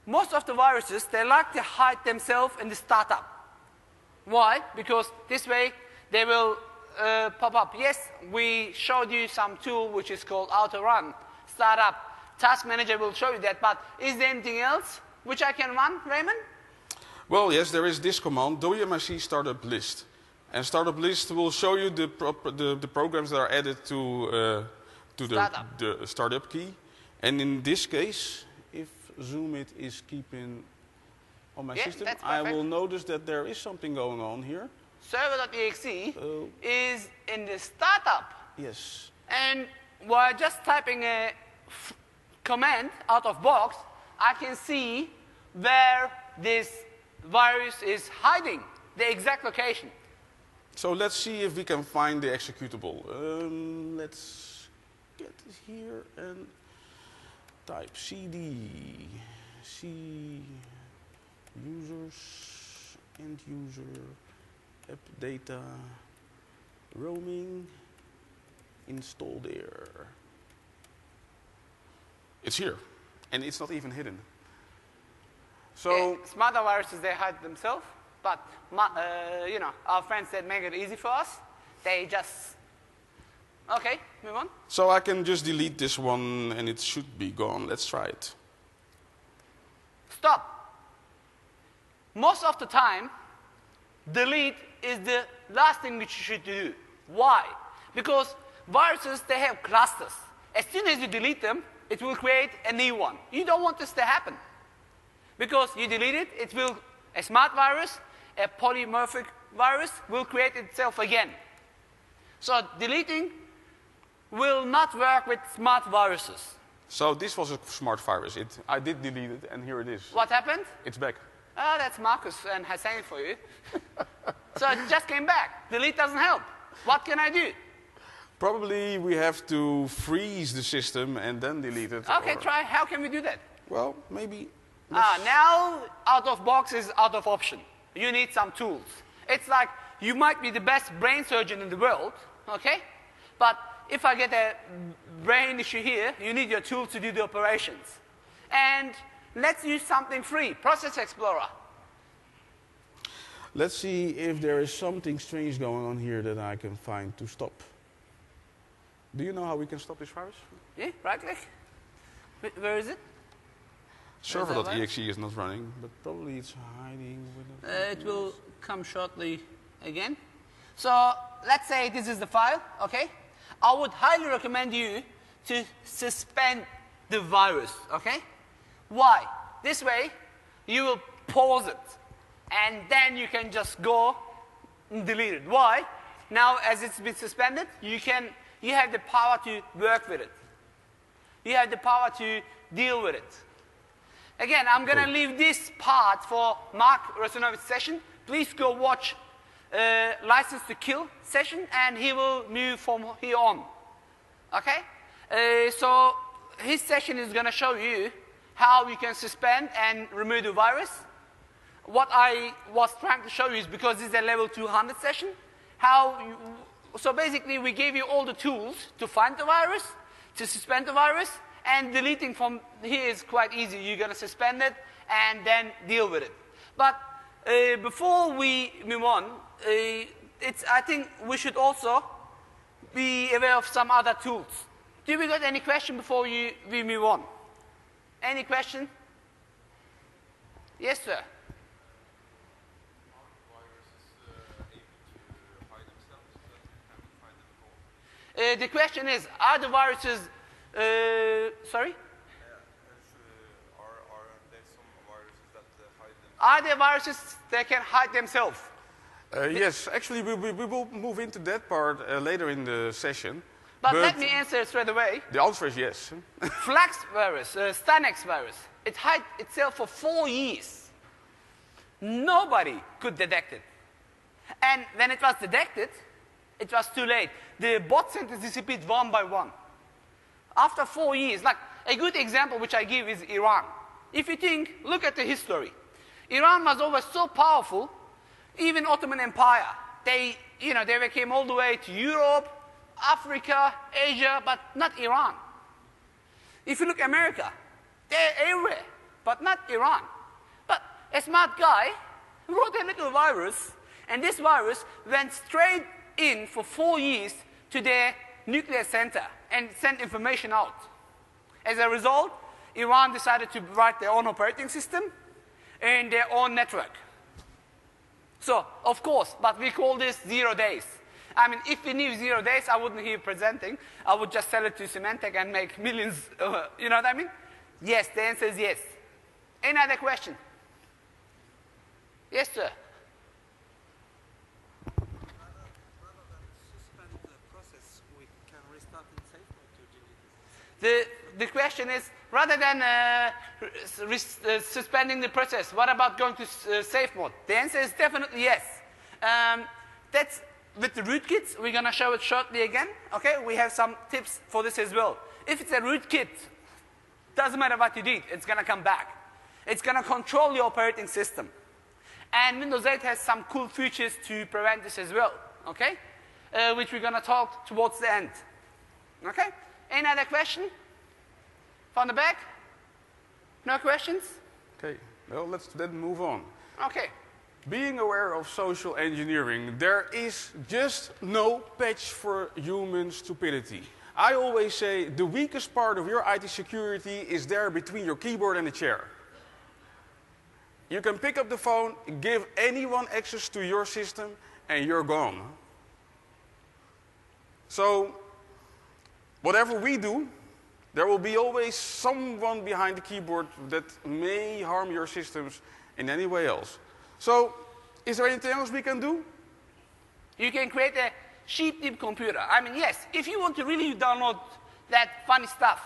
most of the viruses, they like to hide themselves in the startup. Why? Because this way they will pop up. Yes, we showed you some tool which is called auto-run, startup. Task manager will show you that, but is there anything else which I can run, Raymond? Well, yes, there is this command, wmic startup list. And startup list will show you the programs that are added to the startup key. And in this case, if Zoomit is keeping on my system, I will notice that there is something going on here. Server.exe is in the startup. Yes. And while just typing a command out of box, I can see where this virus is hiding, the exact location. So let's see if we can find the executable. Let's get here and type cd, c users, end user, app data, roaming, install there. It's here, and it's not even hidden. So smarter viruses, they hide themselves, but you know, our friends that make it easy for us, they just okay, move on. So I can just delete this one, and it should be gone. Let's try it. Stop. Most of the time, delete is the last thing which you should do. Why? Because viruses, they have clusters. As soon as you delete them, it will create a new one. You don't want this to happen. Because you delete it, it will, a smart virus, a polymorphic virus will create itself again. So deleting will not work with smart viruses. So this was a smart virus. I did delete it, and here it is. What happened? It's back. Oh, that's Marcus and Hassan for you. So it just came back. Delete doesn't help. What can I do? Probably we have to freeze the system and then delete it. Okay, try. How can we do that? Well, maybe. Now out of box is out of option. You need some tools. It's like you might be the best brain surgeon in the world, okay? But if I get a brain issue here, you need your tools to do the operations. And let's use something free, Process Explorer. Let's see if there is something strange going on here that I can find to stop. Do you know how we can stop this virus? Yeah, right click. Where is it? Server.exe is not running, but probably it's hiding. It will come shortly again. So let's say this is the file, okay? I would highly recommend you to suspend the virus, okay? Why? This way, you will pause it, and then you can just go and delete it. Why? Now, as it's been suspended, you have the power to work with it. You have the power to deal with it. Again, I'm going to leave this part for Mark Rosinovich's session. Please go watch License to Kill session, and he will move from here on. Okay? So his session is going to show you how you can suspend and remove the virus. What I was trying to show you is because this is a level 200 session, So basically, we gave you all the tools to find the virus, to suspend the virus, and deleting from here is quite easy. You're going to suspend it and then deal with it. But before we move on, I think we should also be aware of some other tools. Do we got any question before we move on? Any question? Yes, sir. The question is, are the viruses, sorry? Are there viruses that can hide themselves? Yes, actually we will move into that part later in the session. But let me answer straight away. The answer is yes. Flax virus, Stanex virus, it hid itself for 4 years. Nobody could detect it. And when it was detected, it was too late. The bot centers disappeared one by one. After 4 years, like a good example which I give is Iran. If you think, look at the history. Iran was always so powerful, even Ottoman Empire. They came all the way to Europe, Africa, Asia, but not Iran. If you look at America, they're everywhere, but not Iran. But a smart guy wrote a little virus, and this virus went straight in for 4 years to their nuclear center and sent information out. As a result, Iran decided to write their own operating system and their own network. So, of course, but we call this 0 days. I mean, if we knew 0 days, I wouldn't be presenting. I would just sell it to Symantec and make millions, you know what I mean? Yes, the answer is yes. Any other question? Yes, sir. Rather than suspend the process, we can restart in safe mode to delete it. The question is, rather than suspending the process, what about going to safe mode? The answer is definitely yes. That's with the rootkits. We're going to show it shortly again. Okay, we have some tips for this as well. If it's a rootkit, doesn't matter what you did, it's going to come back. It's going to control your operating system. And Windows 8 has some cool features to prevent this as well. Okay, which we're going to talk towards the end. Okay, any other question? From the back? No questions? Okay, well, let's then move on. Okay. Being aware of social engineering, there is just no patch for human stupidity. I always say the weakest part of your IT security is there between your keyboard and the chair. You can pick up the phone, give anyone access to your system, and you're gone. So, whatever we do, there will be always someone behind the keyboard that may harm your systems in any way else. So, is there anything else we can do? You can create a sheep-tip computer. I mean, yes, if you want to really download that funny stuff,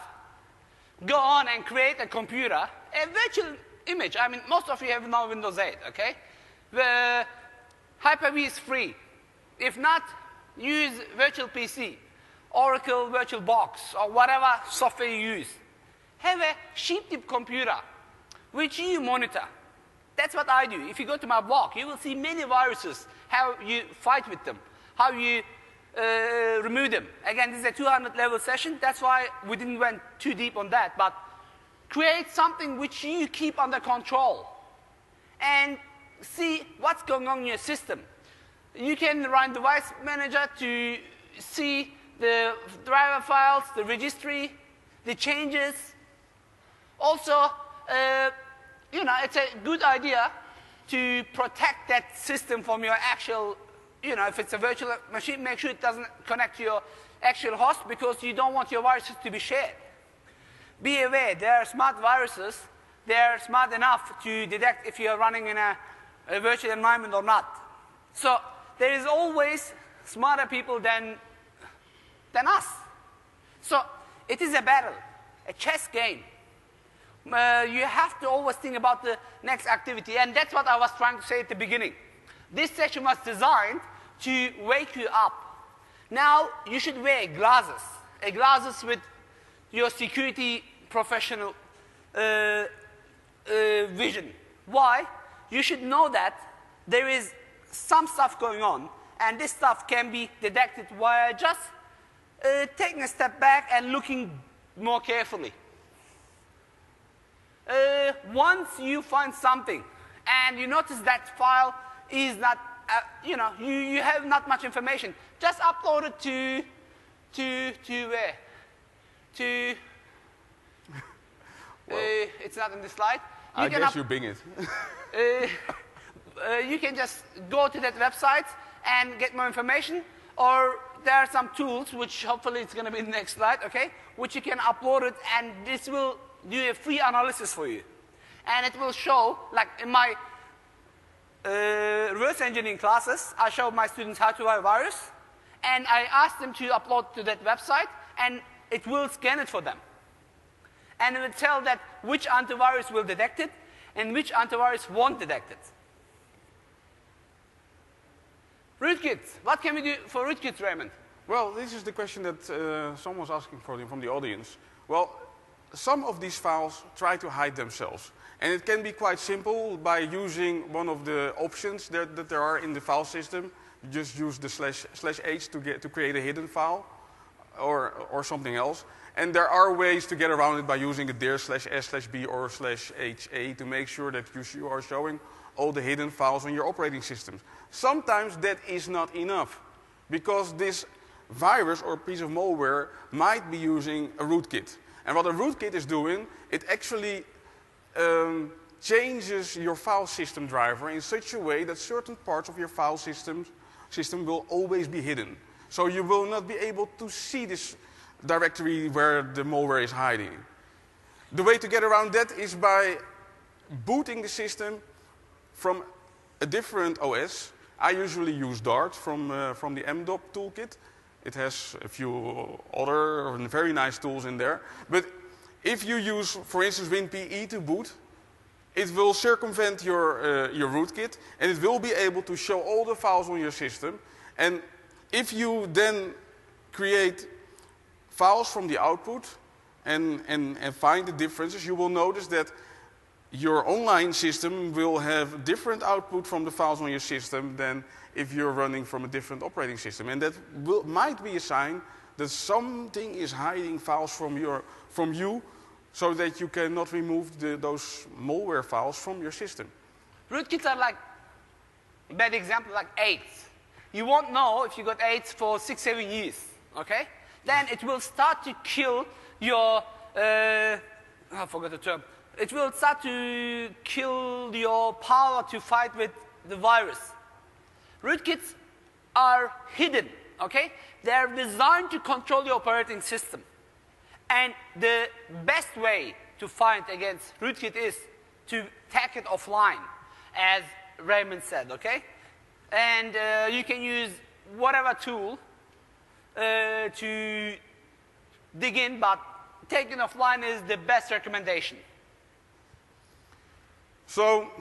go on and create a computer, a virtual image. I mean, most of you have now Windows 8, okay? The Hyper-V is free. If not, use Virtual PC, Oracle VirtualBox, or whatever software you use. Have a sheep-tip computer, which you monitor. That's what I do. If you go to my blog, you will see many viruses, how you fight with them, how you remove them. Again, this is a 200-level session. That's why we didn't went too deep on that. But create something which you keep under control and see what's going on in your system. You can run Device Manager to see the driver files, the registry, the changes. Also, it's a good idea to protect that system from your actual, if it's a virtual machine, make sure it doesn't connect to your actual host because you don't want your viruses to be shared. Be aware, there are smart viruses. They're smart enough to detect if you're running in a virtual environment or not. So there is always smarter people than us. So it is a battle, a chess game. You have to always think about the next activity, and that's what I was trying to say at the beginning. This session was designed to wake you up. Now you should wear glasses with your security professional vision. Why? You should know that there is some stuff going on, And this stuff can be detected via just taking a step back and looking more carefully. Once you find something and you notice that file is not, you have not much information, just upload it to where? It's not in the slide. I guess you Bing it. You can just go to that website and get more information, or there are some tools, which hopefully it's going to be in the next slide, okay, which you can upload it, and this will do a free analysis for you. And it will show, like in my reverse engineering classes, I show my students how to write a virus, and I ask them to upload to that website, and it will scan it for them. And it will tell that which antivirus will detect it, and which antivirus won't detect it. Rootkit. What can we do for rootkits, Raymond? Well, this is the question that someone's asking from the audience. Well, some of these files try to hide themselves. And it can be quite simple by using one of the options that there are in the file system. You just use the /h to create a hidden file or something else. And there are ways to get around it by using a dir /s/b or /ha to make sure that you are showing all the hidden files on your operating systems. Sometimes that is not enough, because this virus or piece of malware might be using a rootkit. And what a rootkit is doing, it actually changes your file system driver in such a way that certain parts of your file system will always be hidden. So you will not be able to see this directory where the malware is hiding. The way to get around that is by booting the system from a different OS. I usually use Dart from the MDOP toolkit. It has a few other very nice tools in there. But if you use, for instance, WinPE to boot, it will circumvent your rootkit, and it will be able to show all the files on your system. And if you then create files from the output and find the differences, you will notice that your online system will have different output from the files on your system than if you're running from a different operating system. And that might be a sign that something is hiding files from you so that you cannot remove those malware files from your system. Rootkits are like, a bad example, like AIDS. You won't know if you got AIDS for 6-7 years, okay? Then it will start to kill your, I forgot the term. It will start to kill your power to fight with the virus. Rootkits are hidden, okay? They're designed to control the operating system. And the best way to fight against rootkit is to take it offline, as Raymond said, okay? And you can use whatever tool to dig in, but taking offline is the best recommendation. So,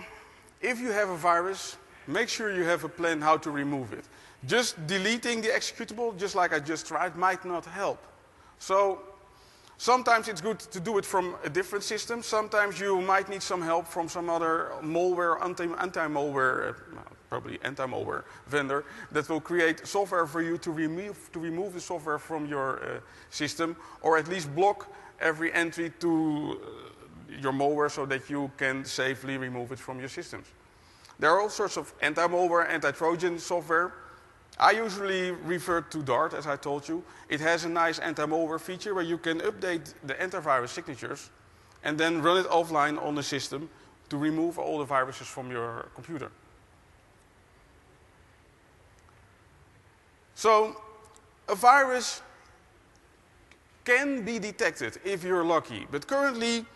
if you have a virus, make sure you have a plan how to remove it. Just deleting the executable, just like I just tried, might not help. So, sometimes it's good to do it from a different system. Sometimes you might need some help from some other malware, anti-malware, probably anti-malware vendor that will create software for you to remove the software from your system, or at least block every entry to your malware so that you can safely remove it from your systems. There are all sorts of anti-malware, anti-Trojan software. I usually refer to Dart, as I told you. It has a nice anti-malware feature where you can update the antivirus signatures and then run it offline on the system to remove all the viruses from your computer. So, a virus can be detected if you're lucky, but currently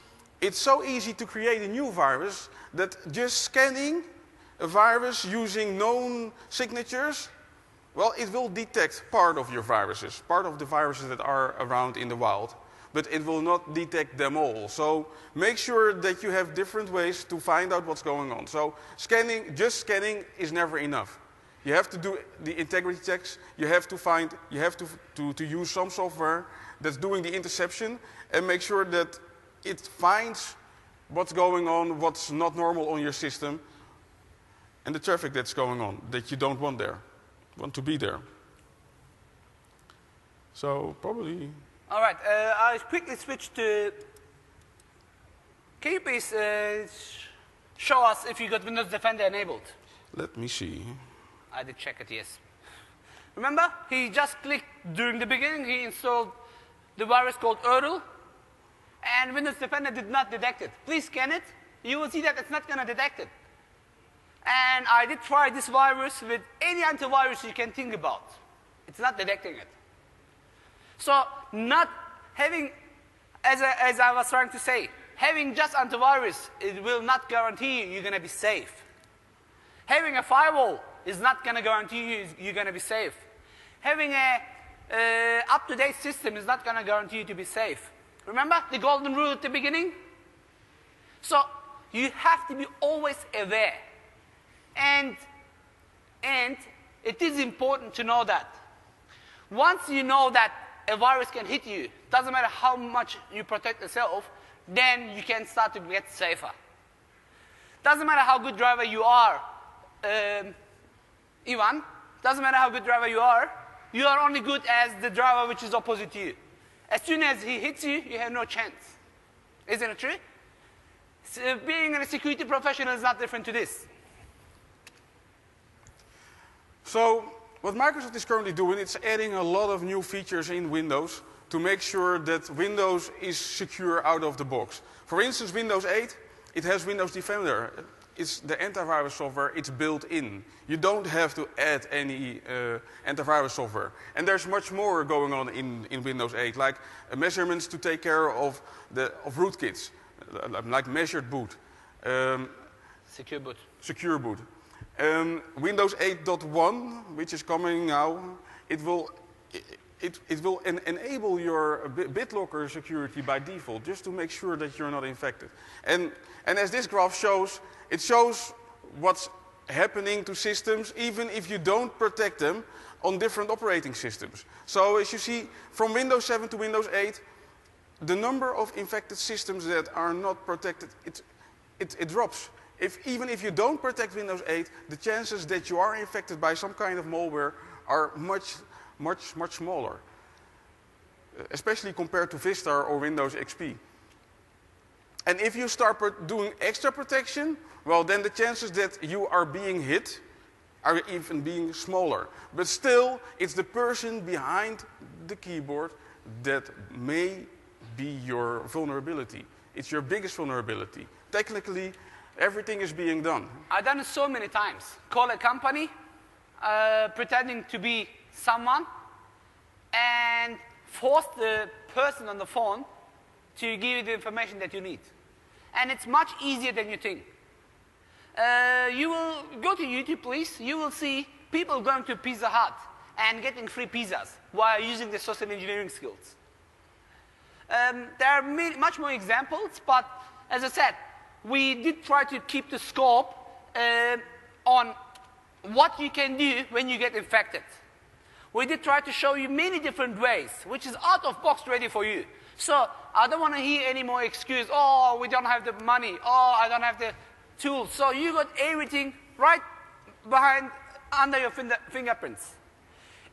it's so easy to create a new virus that just scanning a virus using known signatures, well, it will detect part of your viruses, part of the viruses that are around in the wild, but it will not detect them all. So make sure that you have different ways to find out what's going on. So just scanning is never enough. You have to do the integrity checks. You have to use some software that's doing the interception and make sure that it finds what's going on, what's not normal on your system, and the traffic that's going on that you don't want there. want to be there. So probably... All right, I'll quickly switch to... Can you please show us if you got Windows Defender enabled? Let me see. I did check it, yes. Remember, he just clicked during the beginning, he installed the virus called URL, and Windows Defender did not detect it. Please scan it. You will see that it's not going to detect it. And I did try this virus with any antivirus you can think about. It's not detecting it. So not having, as I was trying to say, having just antivirus, it will not guarantee you you're going to be safe. Having a firewall is not going to guarantee you you're going to be safe. Having a up-to-date system is not going to guarantee you to be safe. Remember the golden rule at the beginning? So you have to be always aware. And it is important to know that. Once you know that a virus can hit you, doesn't matter how much you protect yourself, then you can start to get safer. Doesn't matter how good driver you are, Ivan, doesn't matter how good driver you are only good as the driver which is opposite to you. As soon as he hits you, you have no chance. Isn't it true? So being a security professional is not different to this. So what Microsoft is currently doing, it's adding a lot of new features in Windows to make sure that Windows is secure out of the box. For instance, Windows 8, it has Windows Defender. It's the antivirus software, it's built in. You don't have to add any antivirus software. And there's much more going on in Windows 8, like measurements to take care of rootkits, like measured boot. Secure boot. Secure boot. Windows 8.1, which is coming now, it will enable your BitLocker security by default, just to make sure that you're not infected. And as this graph shows, it shows what's happening to systems, even if you don't protect them on different operating systems. So as you see, from Windows 7 to Windows 8, the number of infected systems that are not protected, it drops. Even if you don't protect Windows 8, the chances that you are infected by some kind of malware are much smaller, especially compared to Vista or Windows XP. And if you start doing extra protection, well, then the chances that you are being hit are even being smaller. But still, it's the person behind the keyboard that may be your vulnerability. It's your biggest vulnerability. Technically, everything is being done. I've done it so many times. Call a company, pretending to be someone, and force the person on the phone to give you the information that you need. And it's much easier than you think. You will go to YouTube, please. You will see people going to Pizza Hut and getting free pizzas while using their social engineering skills. There are much more examples, but as I said, we did try to keep the scope on what you can do when you get infected. We did try to show you many different ways, which is out of box ready for you. So I don't want to hear any more excuse, oh, we don't have the money, oh, I don't have the tools. So you got everything right behind, under your fingerprints.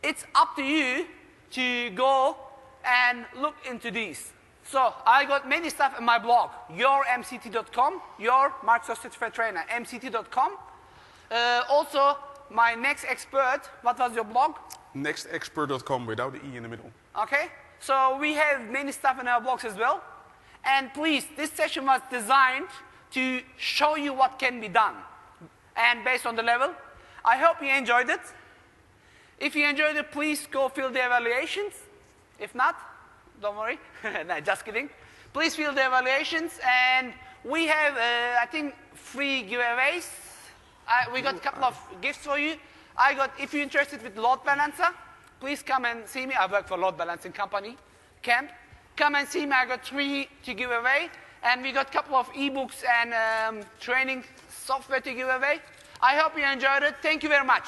It's up to you to go and look into these. So I got many stuff in my blog, yourmct.com, your Microsoft Certified Trainer, mct.com. Also, my Next Expert, what was your blog? Nextexpert.com without the E in the middle. Okay, so we have many stuff in our blogs as well. And please, this session was designed to show you what can be done. And based on the level, I hope you enjoyed it. If you enjoyed it, please go fill the evaluations. If not, don't worry. No, just kidding. Please fill the evaluations. And we have, I think, 3 giveaways. We got a couple of gifts for you. If you're interested with load balancer, please come and see me. I work for load balancing company, Camp. Come and see me. I got 3 to give away. And we got a couple of ebooks and training software to give away. I hope you enjoyed it. Thank you very much.